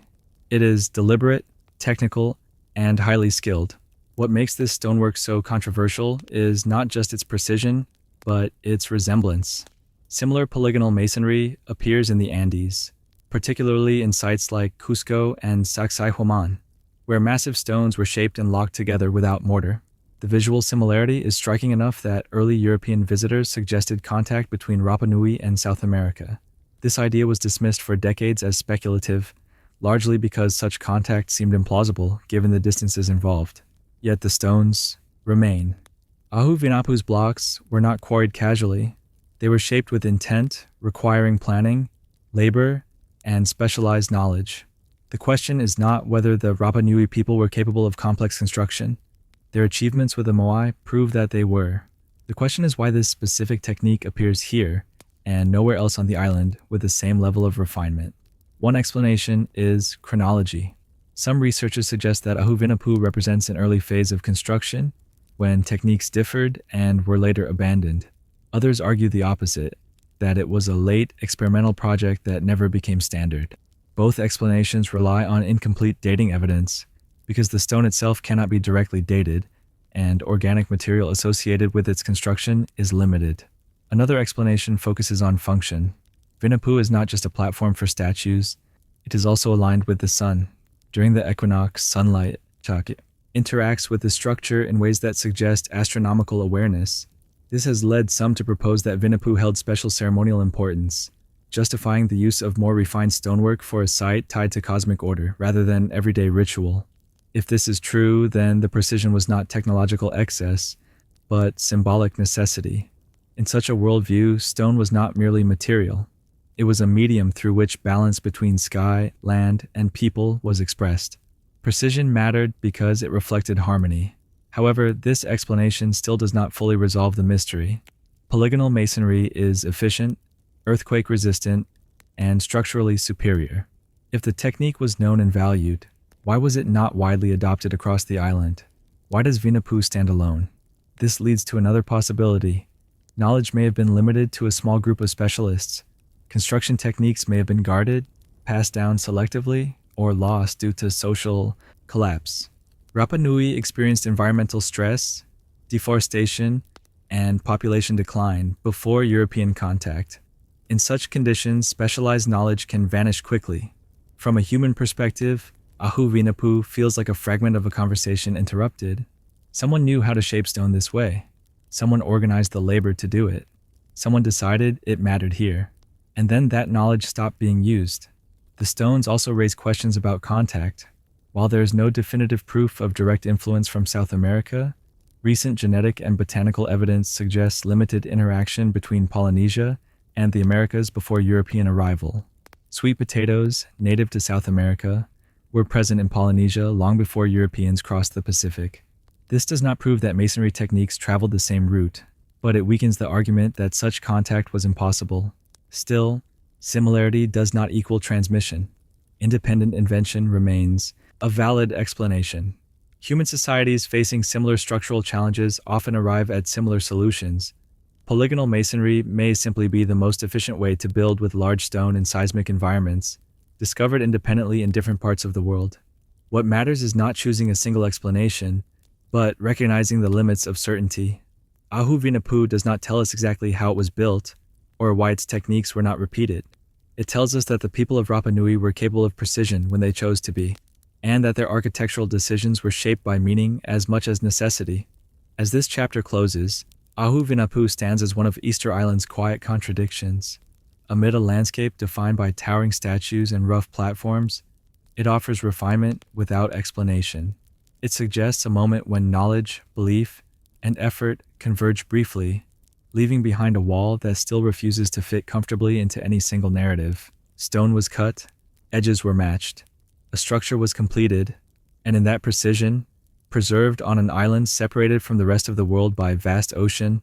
It is deliberate, technical, and highly skilled. What makes this stonework so controversial is not just its precision, but its resemblance. Similar polygonal masonry appears in the Andes, particularly in sites like Cusco and Sacsayhuaman, where massive stones were shaped and locked together without mortar. The visual similarity is striking enough that early European visitors suggested contact between Rapa Nui and South America. This idea was dismissed for decades as speculative, largely because such contact seemed implausible given the distances involved. Yet the stones remain. Ahuvinapu's blocks were not quarried casually. They were shaped with intent, requiring planning, labor, and specialized knowledge. The question is not whether the Rapa Nui people were capable of complex construction. Their achievements with the moai prove that they were. The question is why this specific technique appears here and nowhere else on the island with the same level of refinement. One explanation is chronology. Some researchers suggest that Ahuvinapu represents an early phase of construction when techniques differed and were later abandoned. Others argue the opposite, that it was a late experimental project that never became standard. Both explanations rely on incomplete dating evidence because the stone itself cannot be directly dated and organic material associated with its construction is limited. Another explanation focuses on function. Vinapu is not just a platform for statues, it is also aligned with the sun. During the equinox, sunlight interacts with the structure in ways that suggest astronomical awareness. This has led some to propose that Vinapu held special ceremonial importance, justifying the use of more refined stonework for a site tied to cosmic order rather than everyday ritual. If this is true, then the precision was not technological excess, but symbolic necessity. In such a worldview, stone was not merely material. It was a medium through which balance between sky, land, and people was expressed. Precision mattered because it reflected harmony. However, this explanation still does not fully resolve the mystery. Polygonal masonry is efficient, earthquake-resistant, and structurally superior. If the technique was known and valued, why was it not widely adopted across the island? Why does Vinapu stand alone? This leads to another possibility. Knowledge may have been limited to a small group of specialists. Construction techniques may have been guarded, passed down selectively, or lost due to social collapse. Rapa Nui experienced environmental stress, deforestation, and population decline before European contact. In such conditions, specialized knowledge can vanish quickly. From a human perspective, Ahuvinapu feels like a fragment of a conversation interrupted. Someone knew how to shape stone this way. Someone organized the labor to do it. Someone decided it mattered here. And then that knowledge stopped being used. The stones also raise questions about contact. While there is no definitive proof of direct influence from South America, recent genetic and botanical evidence suggests limited interaction between Polynesia and the Americas before European arrival. Sweet potatoes, native to South America, were present in Polynesia long before Europeans crossed the Pacific. This does not prove that masonry techniques traveled the same route, but it weakens the argument that such contact was impossible. Still, similarity does not equal transmission. Independent invention remains a valid explanation. Human societies facing similar structural challenges often arrive at similar solutions. Polygonal masonry may simply be the most efficient way to build with large stone in seismic environments, discovered independently in different parts of the world. What matters is not choosing a single explanation, but recognizing the limits of certainty. Ahu does not tell us exactly how it was built or why its techniques were not repeated. It tells us that the people of Rapa Nui were capable of precision when they chose to be, and that their architectural decisions were shaped by meaning as much as necessity. As this chapter closes, Ahu stands as one of Easter Island's quiet contradictions. Amid a landscape defined by towering statues and rough platforms, it offers refinement without explanation. It suggests a moment when knowledge, belief, and effort converge briefly, leaving behind a wall that still refuses to fit comfortably into any single narrative. Stone was cut, edges were matched, a structure was completed, and in that precision, preserved on an island separated from the rest of the world by a vast ocean,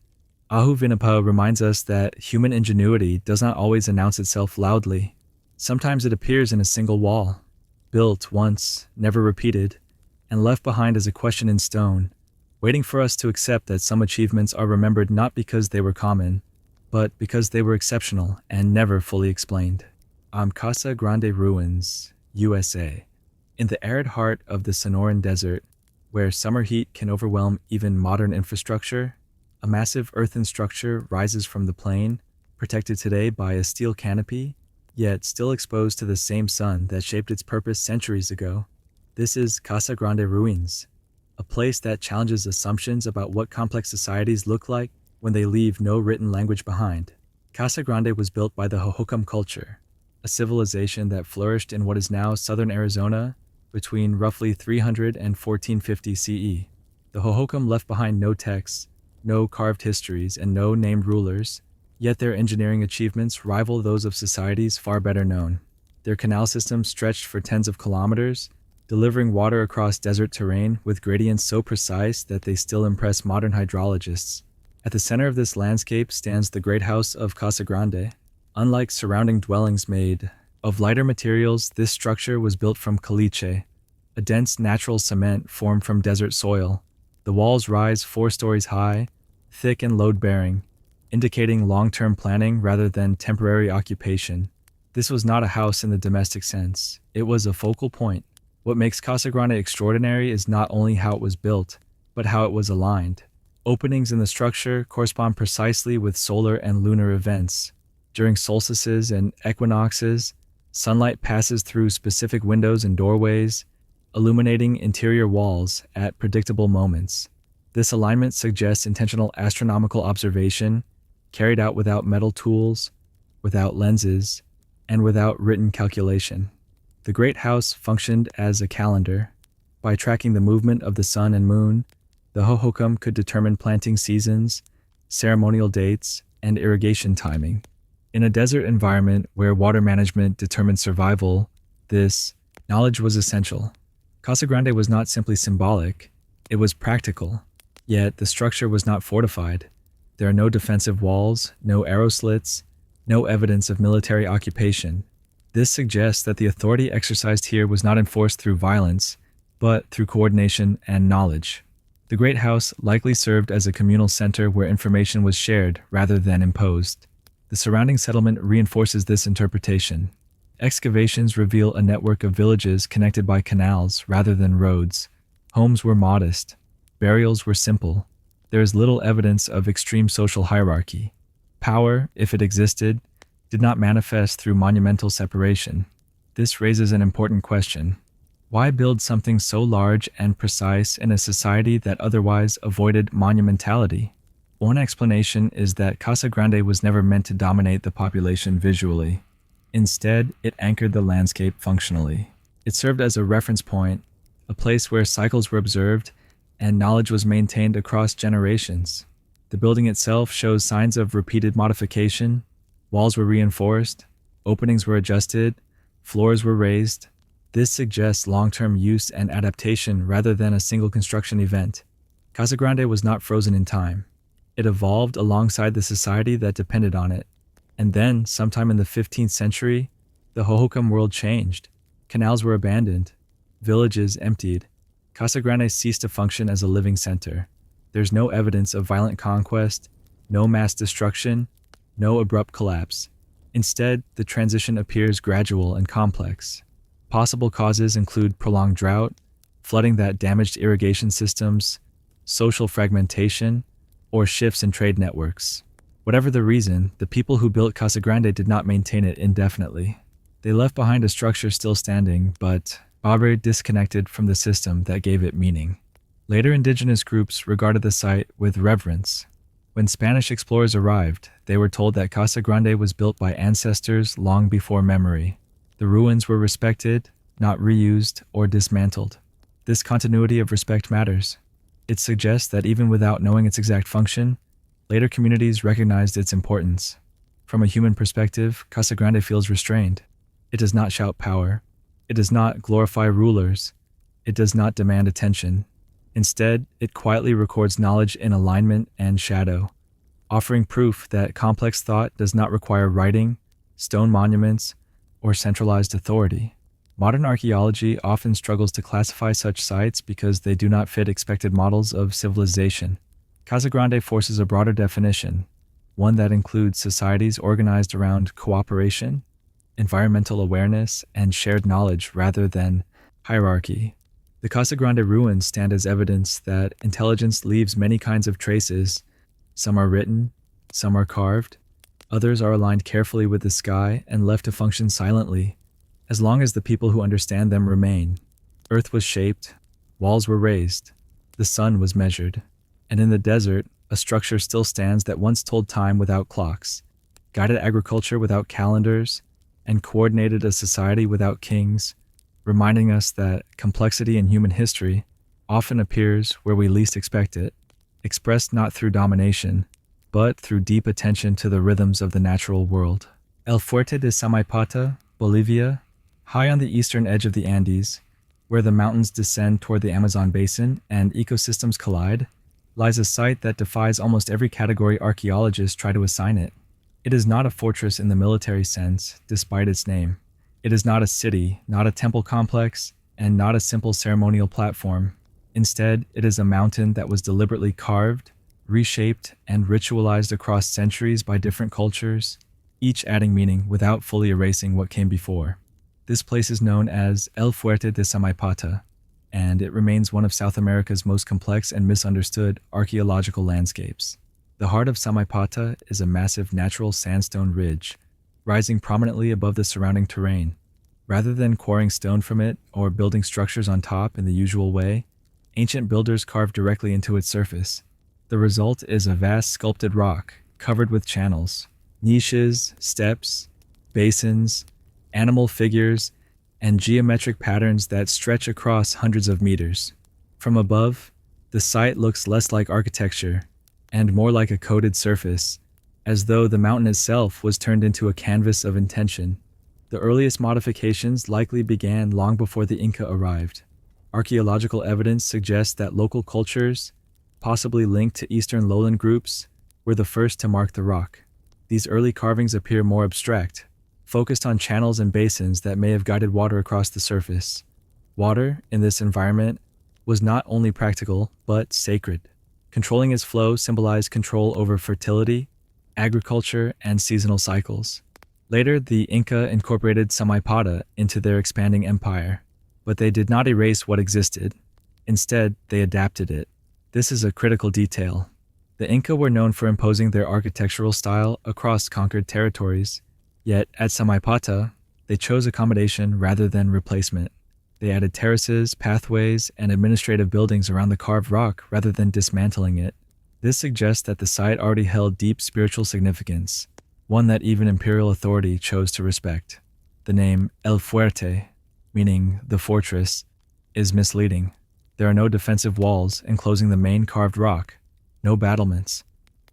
Ahu reminds us that human ingenuity does not always announce itself loudly. Sometimes it appears in a single wall, built once, never repeated, and left behind as a question in stone, waiting for us to accept that some achievements are remembered not because they were common, but because they were exceptional and never fully explained. Casa Grande Ruins, USA. In the arid heart of the Sonoran Desert, where summer heat can overwhelm even modern infrastructure, a massive earthen structure rises from the plain, protected today by a steel canopy, yet still exposed to the same sun that shaped its purpose centuries ago. This is Casa Grande Ruins, a place that challenges assumptions about what complex societies look like when they leave no written language behind. Casa Grande was built by the Hohokam culture, a civilization that flourished in what is now southern Arizona between roughly 300 and 1450 CE. The Hohokam left behind no texts, no carved histories, and no named rulers, yet their engineering achievements rival those of societies far better known. Their canal system stretched for tens of kilometers, delivering water across desert terrain with gradients so precise that they still impress modern hydrologists. At the center of this landscape stands the Great House of Casa Grande. Unlike surrounding dwellings made of lighter materials, this structure was built from caliche, a dense natural cement formed from desert soil. The walls rise 4 stories high, thick and load-bearing, indicating long-term planning rather than temporary occupation. This was not a house in the domestic sense. It was a focal point. What makes Casa Grande extraordinary is not only how it was built, but how it was aligned. Openings in the structure correspond precisely with solar and lunar events. During solstices and equinoxes, sunlight passes through specific windows and doorways, illuminating interior walls at predictable moments. This alignment suggests intentional astronomical observation, carried out without metal tools, without lenses, and without written calculation. The Great House functioned as a calendar. By tracking the movement of the sun and moon, the Hohokam could determine planting seasons, ceremonial dates, and irrigation timing. In a desert environment where water management determined survival, this knowledge was essential. Casa Grande was not simply symbolic, it was practical. Yet the structure was not fortified. There are no defensive walls, no arrow slits, no evidence of military occupation. This suggests that the authority exercised here was not enforced through violence, but through coordination and knowledge. The Great House likely served as a communal center where information was shared rather than imposed. The surrounding settlement reinforces this interpretation. Excavations reveal a network of villages connected by canals rather than roads. Homes were modest. Burials were simple. There is little evidence of extreme social hierarchy. Power, if it existed, did not manifest through monumental separation. This raises an important question. Why build something so large and precise in a society that otherwise avoided monumentality? One explanation is that Casa Grande was never meant to dominate the population visually. Instead, it anchored the landscape functionally. It served as a reference point, a place where cycles were observed and knowledge was maintained across generations. The building itself shows signs of repeated modification. Walls were reinforced, openings were adjusted, floors were raised. This suggests long-term use and adaptation rather than a single construction event. Casa Grande was not frozen in time. It evolved alongside the society that depended on it. And then, sometime in the 15th century, the Hohokam world changed. Canals were abandoned. Villages emptied. Casa Grande ceased to function as a living center. There's no evidence of violent conquest, no mass destruction, no abrupt collapse. Instead, the transition appears gradual and complex. Possible causes include prolonged drought, flooding that damaged irrigation systems, social fragmentation, or shifts in trade networks. Whatever the reason, the people who built Casa Grande did not maintain it indefinitely. They left behind a structure still standing, but probably disconnected from the system that gave it meaning. Later indigenous groups regarded the site with reverence. When Spanish explorers arrived, they were told that Casa Grande was built by ancestors long before memory. The ruins were respected, not reused or dismantled. This continuity of respect matters. It suggests that even without knowing its exact function, later communities recognized its importance. From a human perspective, Casa Grande feels restrained. It does not shout power. It does not glorify rulers. It does not demand attention. Instead, it quietly records knowledge in alignment and shadow, offering proof that complex thought does not require writing, stone monuments, or centralized authority. Modern archaeology often struggles to classify such sites because they do not fit expected models of civilization. Casa Grande forces a broader definition, one that includes societies organized around cooperation, environmental awareness, and shared knowledge rather than hierarchy. The Casa Grande ruins stand as evidence that intelligence leaves many kinds of traces. Some are written, some are carved, others are aligned carefully with the sky and left to function silently, as long as the people who understand them remain. Earth was shaped, walls were raised, the sun was measured, and in the desert, a structure still stands that once told time without clocks, guided agriculture without calendars, and coordinated a society without kings, reminding us that complexity in human history often appears where we least expect it, expressed not through domination, but through deep attention to the rhythms of the natural world. El Fuerte de Samaipata, Bolivia, high on the eastern edge of the Andes, where the mountains descend toward the Amazon basin and ecosystems collide, lies a site that defies almost every category archaeologists try to assign it. It is not a fortress in the military sense, despite its name. It is not a city, not a temple complex, and not a simple ceremonial platform. Instead, it is a mountain that was deliberately carved, reshaped, and ritualized across centuries by different cultures, each adding meaning without fully erasing what came before. This place is known as El Fuerte de Samaipata, and it remains one of South America's most complex and misunderstood archaeological landscapes. The heart of Samaipata is a massive natural sandstone ridge, rising prominently above the surrounding terrain. Rather than quarrying stone from it or building structures on top in the usual way, ancient builders carved directly into its surface. The result is a vast sculpted rock covered with channels, niches, steps, basins, animal figures, and geometric patterns that stretch across hundreds of meters. From above, the site looks less like architecture and more like a coated surface, as though the mountain itself was turned into a canvas of intention. The earliest modifications likely began long before the Inca arrived. Archaeological evidence suggests that local cultures, possibly linked to eastern lowland groups, were the first to mark the rock. These early carvings appear more abstract, focused on channels and basins that may have guided water across the surface. Water, in this environment, was not only practical, but sacred. Controlling its flow symbolized control over fertility, agriculture, and seasonal cycles. Later, the Inca incorporated Samaipata into their expanding empire, but they did not erase what existed. Instead, they adapted it. This is a critical detail. The Inca were known for imposing their architectural style across conquered territories, yet at Samaipata, they chose accommodation rather than replacement. They added terraces, pathways, and administrative buildings around the carved rock rather than dismantling it. This suggests that the site already held deep spiritual significance, one that even imperial authority chose to respect. The name El Fuerte, meaning the fortress, is misleading. There are no defensive walls enclosing the main carved rock, no battlements,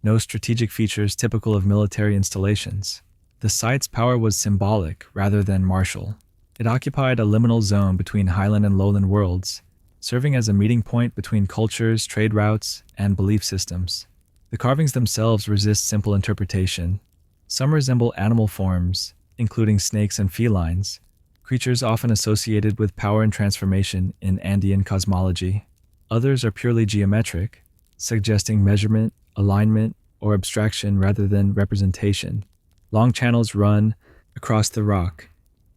no strategic features typical of military installations. The site's power was symbolic rather than martial. It occupied a liminal zone between highland and lowland worlds, serving as a meeting point between cultures, trade routes, and belief systems. The carvings themselves resist simple interpretation. Some resemble animal forms, including snakes and felines, creatures often associated with power and transformation in Andean cosmology. Others are purely geometric, suggesting measurement, alignment, or abstraction rather than representation. Long channels run across the rock,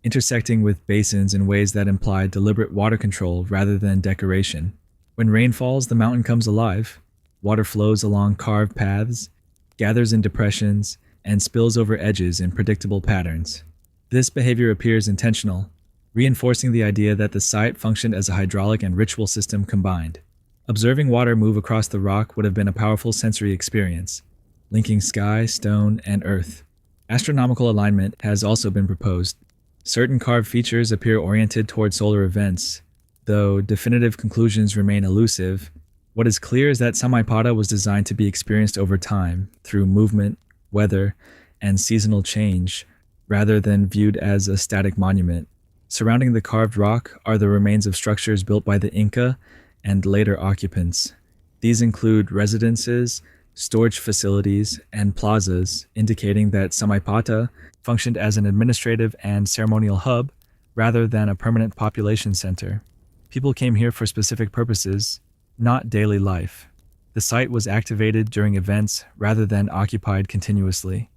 intersecting with basins in ways that imply deliberate water control rather than decoration. When rain falls, the mountain comes alive. Water flows along carved paths, gathers in depressions, and spills over edges in predictable patterns. This behavior appears intentional, reinforcing the idea that the site functioned as a hydraulic and ritual system combined. Observing water move across the rock would have been a powerful sensory experience, linking sky, stone, and earth. Astronomical alignment has also been proposed. Certain carved features appear oriented toward solar events, though definitive conclusions remain elusive. What is clear is that Samaipata was designed to be experienced over time, through movement, weather, and seasonal change, rather than viewed as a static monument. Surrounding the carved rock are the remains of structures built by the Inca and later occupants. These include residences, storage facilities, and plazas, indicating that Samaipata functioned as an administrative and ceremonial hub rather than a permanent population center. People came here for specific purposes, not daily life. The site was activated during events rather than occupied continuously.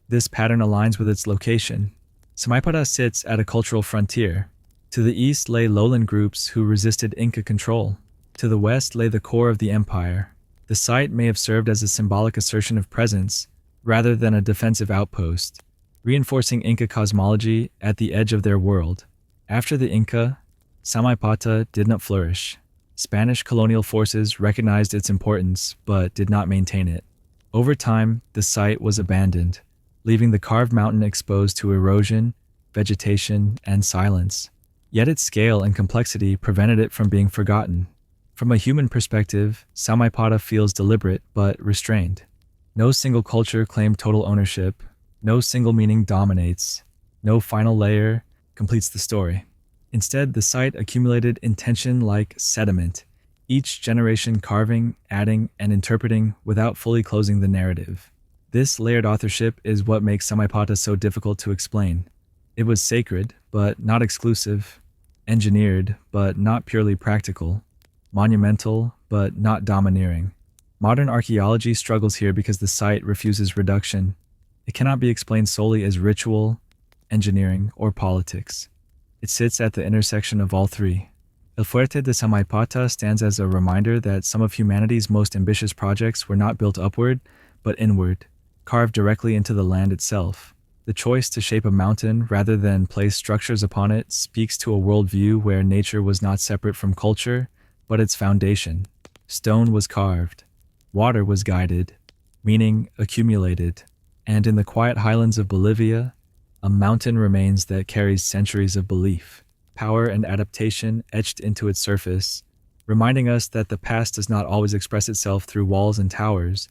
This pattern aligns with its location. Samaipata sits at a cultural frontier. To the east lay lowland groups who resisted Inca control. To the west lay the core of the empire. The site may have served as a symbolic assertion of presence rather than a defensive outpost, reinforcing Inca cosmology at the edge of their world. After the Inca, Samaipata did not flourish. Spanish colonial forces recognized its importance but did not maintain it. Over time, the site was abandoned, leaving the carved mountain exposed to erosion, vegetation, and silence. Yet its scale and complexity prevented it from being forgotten. From a human perspective, Samaipata feels deliberate but restrained. No single culture claimed total ownership, no single meaning dominates, no final layer completes the story. Instead, the site accumulated intention like sediment, each generation carving, adding, and interpreting without fully closing the narrative. This layered authorship is what makes Samaipata so difficult to explain. It was sacred, but not exclusive, engineered, but not purely practical, monumental, but not domineering. Modern archaeology struggles here because the site refuses reduction. It cannot be explained solely as ritual, engineering, or politics. It sits at the intersection of all three. El Fuerte de Samaipata stands as a reminder that some of humanity's most ambitious projects were not built upward, but inward, carved directly into the land itself. The choice to shape a mountain rather than place structures upon it speaks to a worldview where nature was not separate from culture, but its foundation. Stone was carved, water was guided, meaning accumulated, and in the quiet highlands of Bolivia, a mountain remains that carries centuries of belief, power, and adaptation etched into its surface, reminding us that the past does not always express itself through walls and towers,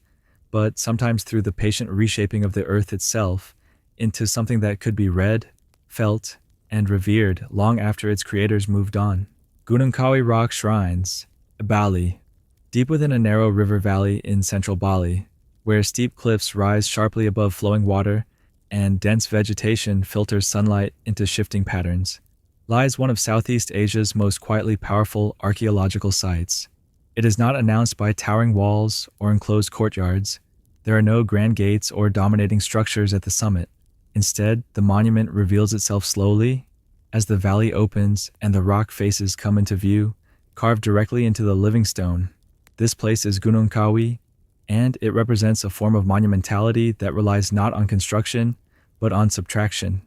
but sometimes through the patient reshaping of the earth itself into something that could be read, felt, and revered long after its creators moved on. Gunung Kawi Rock Shrines, Bali, deep within a narrow river valley in central Bali, where steep cliffs rise sharply above flowing water and dense vegetation filters sunlight into shifting patterns, lies one of Southeast Asia's most quietly powerful archaeological sites. It is not announced by towering walls or enclosed courtyards. There are no grand gates or dominating structures at the summit. Instead, the monument reveals itself slowly as the valley opens and the rock faces come into view, carved directly into the living stone. This place is Gunung Kawi, and it represents a form of monumentality that relies not on construction, but on subtraction.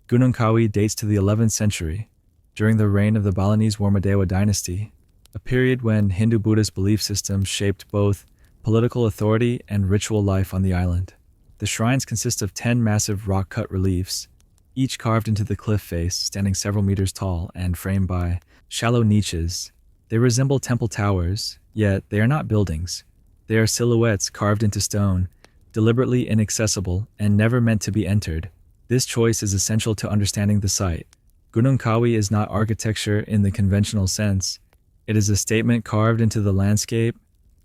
Gunung Kawi dates to the 11th century, during the reign of the Balinese Warmadewa dynasty, a period when Hindu-Buddhist belief systems shaped both political authority and ritual life on the island. The shrines consist of 10 massive rock-cut reliefs, each carved into the cliff face, standing several meters tall and framed by shallow niches. They resemble temple towers, yet they are not buildings. They are silhouettes carved into stone, deliberately inaccessible and never meant to be entered. This choice is essential to understanding the site. Gunung Kawi is not architecture in the conventional sense. It is a statement carved into the landscape,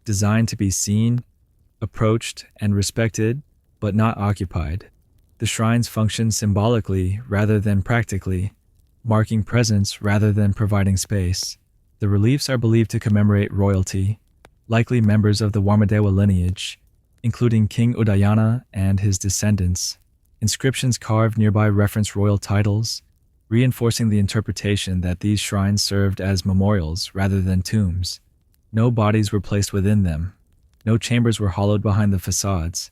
designed to be seen, approached, and respected, but not occupied. The shrines function symbolically rather than practically, marking presence rather than providing space. The reliefs are believed to commemorate royalty, likely members of the Warmadewa lineage, including King Udayana and his descendants. Inscriptions carved nearby reference royal titles, reinforcing the interpretation that these shrines served as memorials rather than tombs. No bodies were placed within them. No chambers were hollowed behind the facades.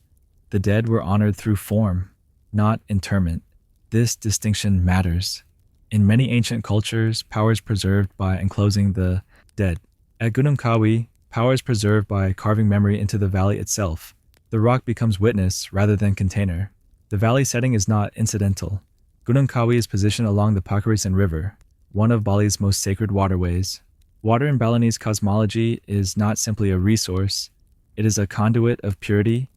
The dead were honored through form, not interment. This distinction matters. In many ancient cultures, power is preserved by enclosing the dead. At Gunung Kawi, power is preserved by carving memory into the valley itself. The rock becomes witness rather than container. The valley setting is not incidental. Gunung Kawi is positioned along the Pakarisan River, one of Bali's most sacred waterways. Water in Balinese cosmology is not simply a resource, it is a conduit of purity,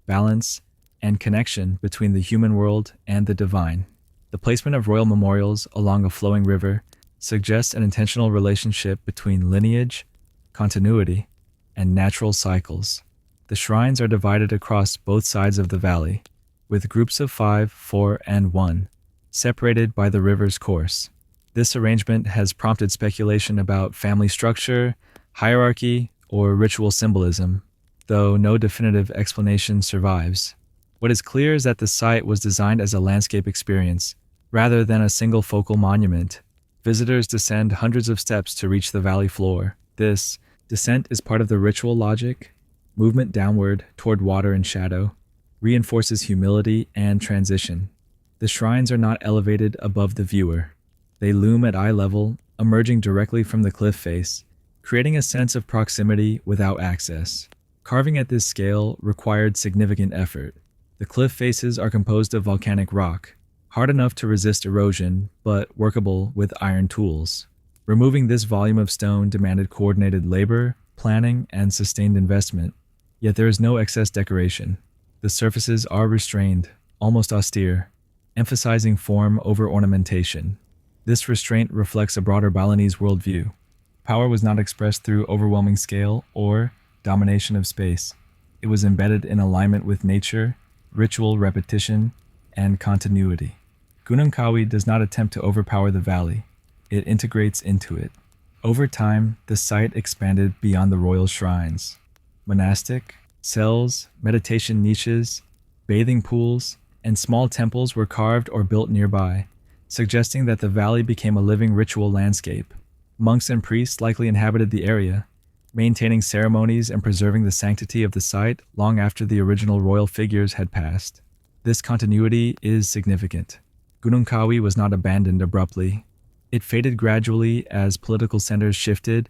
balance, and connection between the human world and the divine. The placement of royal memorials along a flowing river suggests an intentional relationship between lineage, continuity, and natural cycles. The shrines are divided across both sides of the valley, with groups of 5, 4, and 1, separated by the river's course. This arrangement has prompted speculation about family structure, hierarchy, or ritual symbolism, though no definitive explanation survives. What is clear is that the site was designed as a landscape experience, rather than a single focal monument. Visitors descend hundreds of steps to reach the valley floor. This descent is part of the ritual logic. Movement downward toward water and shadow reinforces humility and transition. The shrines are not elevated above the viewer. They loom at eye level, emerging directly from the cliff face, creating a sense of proximity without access. Carving at this scale required significant effort. The cliff faces are composed of volcanic rock, hard enough to resist erosion, but workable with iron tools. Removing this volume of stone demanded coordinated labor, planning, and sustained investment. Yet there is no excess decoration. The surfaces are restrained, almost austere, emphasizing form over ornamentation. This restraint reflects a broader Balinese worldview. Power was not expressed through overwhelming scale or domination of space. It was embedded in alignment with nature, ritual repetition, and continuity. Gunung Kawi does not attempt to overpower the valley. It integrates into it. Over time, the site expanded beyond the royal shrines. Monastic, cells, meditation niches, bathing pools, and small temples were carved or built nearby, suggesting that the valley became a living ritual landscape. Monks and priests likely inhabited the area, maintaining ceremonies and preserving the sanctity of the site long after the original royal figures had passed. This continuity is significant. Gunung Kawi was not abandoned abruptly. It faded gradually as political centers shifted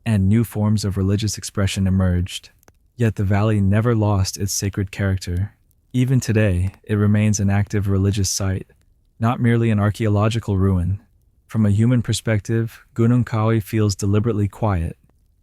and new forms of religious expression emerged. Yet the valley never lost its sacred character. Even today, it remains an active religious site, not merely an archaeological ruin. From a human perspective, Gunung Kawi feels deliberately quiet.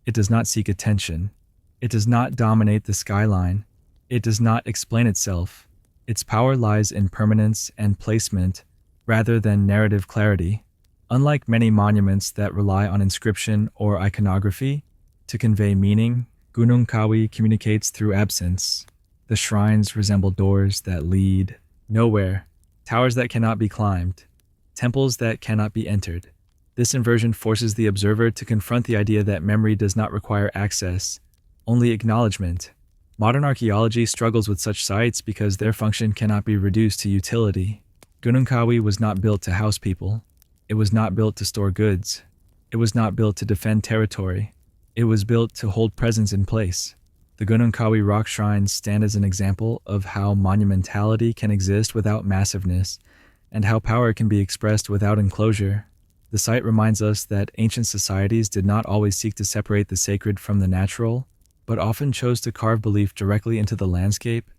It does not seek attention. It does not dominate the skyline. It does not explain itself. Its power lies in permanence and placement rather than narrative clarity. Unlike many monuments that rely on inscription or iconography to convey meaning, Gunung Kawi communicates through absence. The shrines resemble doors that lead nowhere, towers that cannot be climbed, temples that cannot be entered. This inversion forces the observer to confront the idea that memory does not require access, only acknowledgement. Modern archaeology struggles with such sites because their function cannot be reduced to utility. Gunung Kawi was not built to house people. It was not built to store goods. It was not built to defend territory. It was built to hold presence in place. The Gunung Kawi rock shrines stand as an example of how monumentality can exist without massiveness, and how power can be expressed without enclosure. The site reminds us that ancient societies did not always seek to separate the sacred from the natural, but often chose to carve belief directly into the landscape,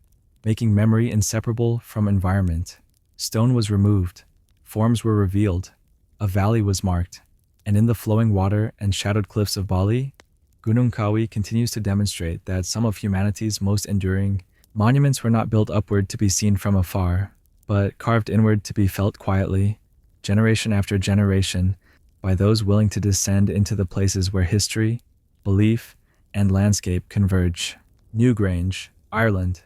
making memory inseparable from environment. Stone was removed, forms were revealed, a valley was marked, and in the flowing water and shadowed cliffs of Bali, Gunung Kawi continues to demonstrate that some of humanity's most enduring monuments were not built upward to be seen from afar, but carved inward to be felt quietly, generation after generation, by those willing to descend into the places where history, belief, and landscape converge. Newgrange, Ireland.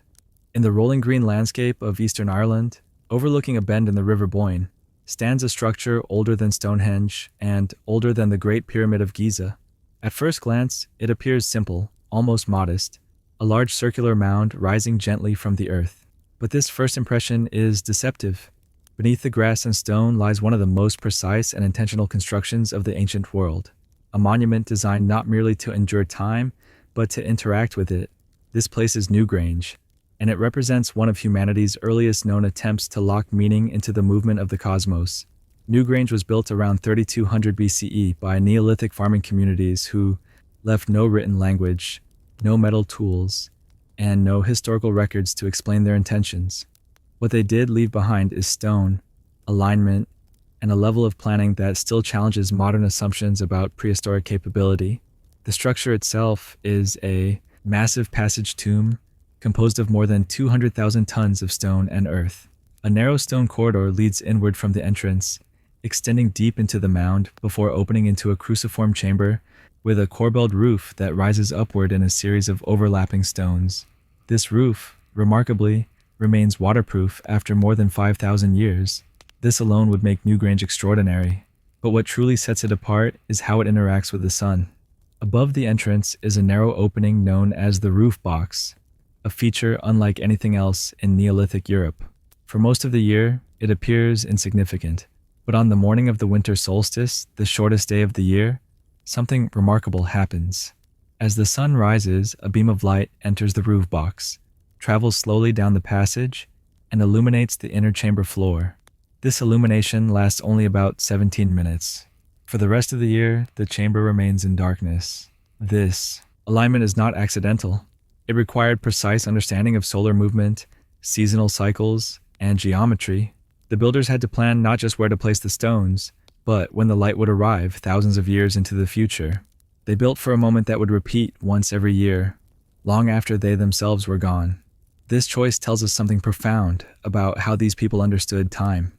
In the rolling green landscape of Eastern Ireland, overlooking a bend in the River Boyne, stands a structure older than Stonehenge and older than the Great Pyramid of Giza. At first glance, it appears simple, almost modest, a large circular mound rising gently from the earth. But this first impression is deceptive. Beneath the grass and stone lies one of the most precise and intentional constructions of the ancient world. a monument designed not merely to endure time, but to interact with it. This place is Newgrange, and it represents one of humanity's earliest known attempts to lock meaning into the movement of the cosmos. Newgrange was built around 3200 BCE by Neolithic farming communities who left no written language, no metal tools, and no historical records to explain their intentions. What they did leave behind is stone, alignment, and a level of planning that still challenges modern assumptions about prehistoric capability. The structure itself is a massive passage tomb composed of more than 200,000 tons of stone and earth. A narrow stone corridor leads inward from the entrance, extending deep into the mound before opening into a cruciform chamber with a corbelled roof that rises upward in a series of overlapping stones. This roof, remarkably, remains waterproof after more than 5,000 years. This alone would make Newgrange extraordinary, but what truly sets it apart is how it interacts with the sun. Above the entrance is a narrow opening known as the roof box, a feature unlike anything else in Neolithic Europe. For most of the year, it appears insignificant, but on the morning of the winter solstice, the shortest day of the year, something remarkable happens. As the sun rises, a beam of light enters the roof box, travels slowly down the passage, and illuminates the inner chamber floor. This illumination lasts only about 17 minutes. For the rest of the year, the chamber remains in darkness. This alignment is not accidental. It required precise understanding of solar movement, seasonal cycles, and geometry. The builders had to plan not just where to place the stones, but when the light would arrive thousands of years into the future. They built for a moment that would repeat once every year, long after they themselves were gone. This choice tells us something profound about how these people understood time.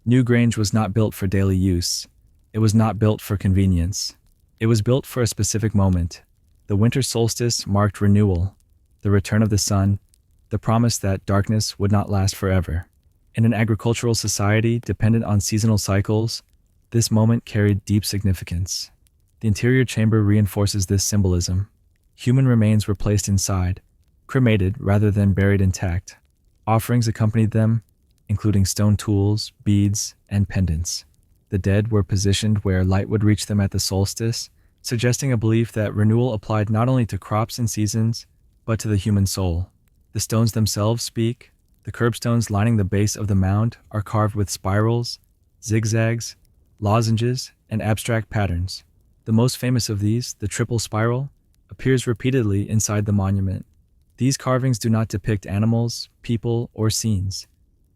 Newgrange was not built for daily use. It was not built for convenience. It was built for a specific moment. The winter solstice marked renewal, the return of the sun, the promise that darkness would not last forever. In an agricultural society dependent on seasonal cycles, this moment carried deep significance. The interior chamber reinforces this symbolism. Human remains were placed inside, cremated rather than buried intact. Offerings accompanied them, including stone tools, beads, and pendants. The dead were positioned where light would reach them at the solstice, suggesting a belief that renewal applied not only to crops and seasons, but to the human soul. The stones themselves speak. The curbstones lining the base of the mound are carved with spirals, zigzags, lozenges, and abstract patterns. The most famous of these, the triple spiral, appears repeatedly inside the monument. These carvings do not depict animals, people, or scenes.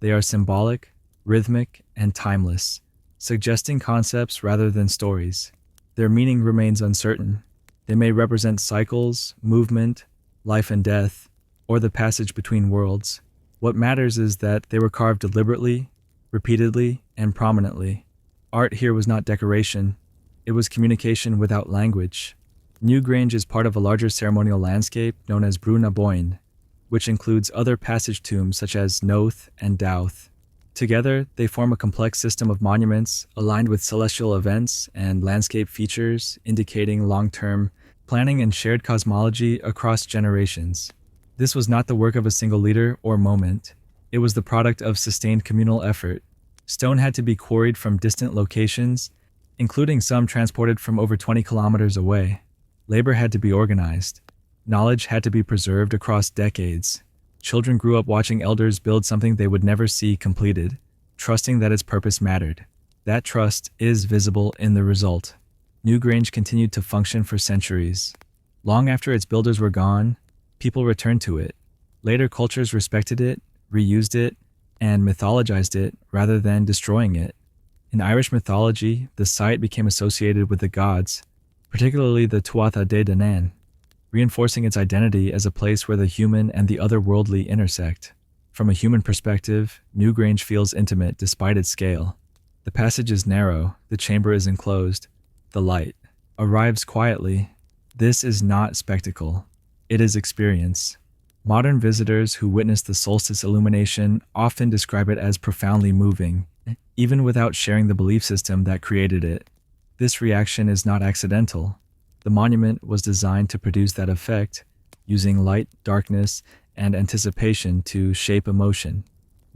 They are symbolic, rhythmic, and timeless, suggesting concepts rather than stories. Their meaning remains uncertain. They may represent cycles, movement, life and death, or the passage between worlds. What matters is that they were carved deliberately, repeatedly, and prominently. Art here was not decoration. It was communication without language. Newgrange is part of a larger ceremonial landscape known as Brú na Bóinne, which includes other passage tombs such as Noath and Douth. Together, they form a complex system of monuments aligned with celestial events and landscape features, indicating long-term planning and shared cosmology across generations. This was not the work of a single leader or moment. It was the product of sustained communal effort. Stone had to be quarried from distant locations, including some transported from over 20 kilometers away. Labor had to be organized. Knowledge had to be preserved across decades. Children grew up watching elders build something they would never see completed, trusting that its purpose mattered. That trust is visible in the result. Newgrange continued to function for centuries. Long after its builders were gone, people returned to it. Later cultures respected it, reused it, and mythologized it rather than destroying it. In Irish mythology, the site became associated with the gods, particularly the Tuatha De Danann, reinforcing its identity as a place where the human and the otherworldly intersect. From a human perspective, Newgrange feels intimate despite its scale. The passage is narrow, the chamber is enclosed, the light arrives quietly. This is not spectacle, it is experience. Modern visitors who witness the solstice illumination often describe it as profoundly moving, even without sharing the belief system that created it. This reaction is not accidental. The monument was designed to produce that effect, using light, darkness, and anticipation to shape emotion.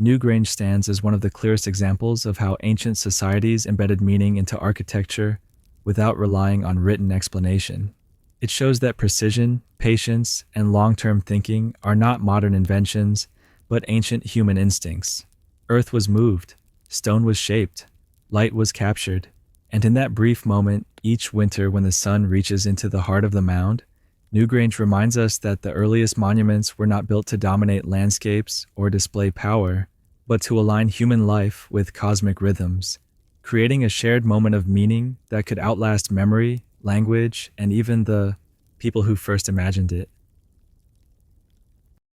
Newgrange stands as one of the clearest examples of how ancient societies embedded meaning into architecture, without relying on written explanation. It shows that precision, patience, and long-term thinking are not modern inventions, but ancient human instincts. Earth was moved, stone was shaped, light was captured, and in that brief moment, each winter when the sun reaches into the heart of the mound, Newgrange reminds us that the earliest monuments were not built to dominate landscapes or display power, but to align human life with cosmic rhythms, creating a shared moment of meaning that could outlast memory, language, and even the people who first imagined it.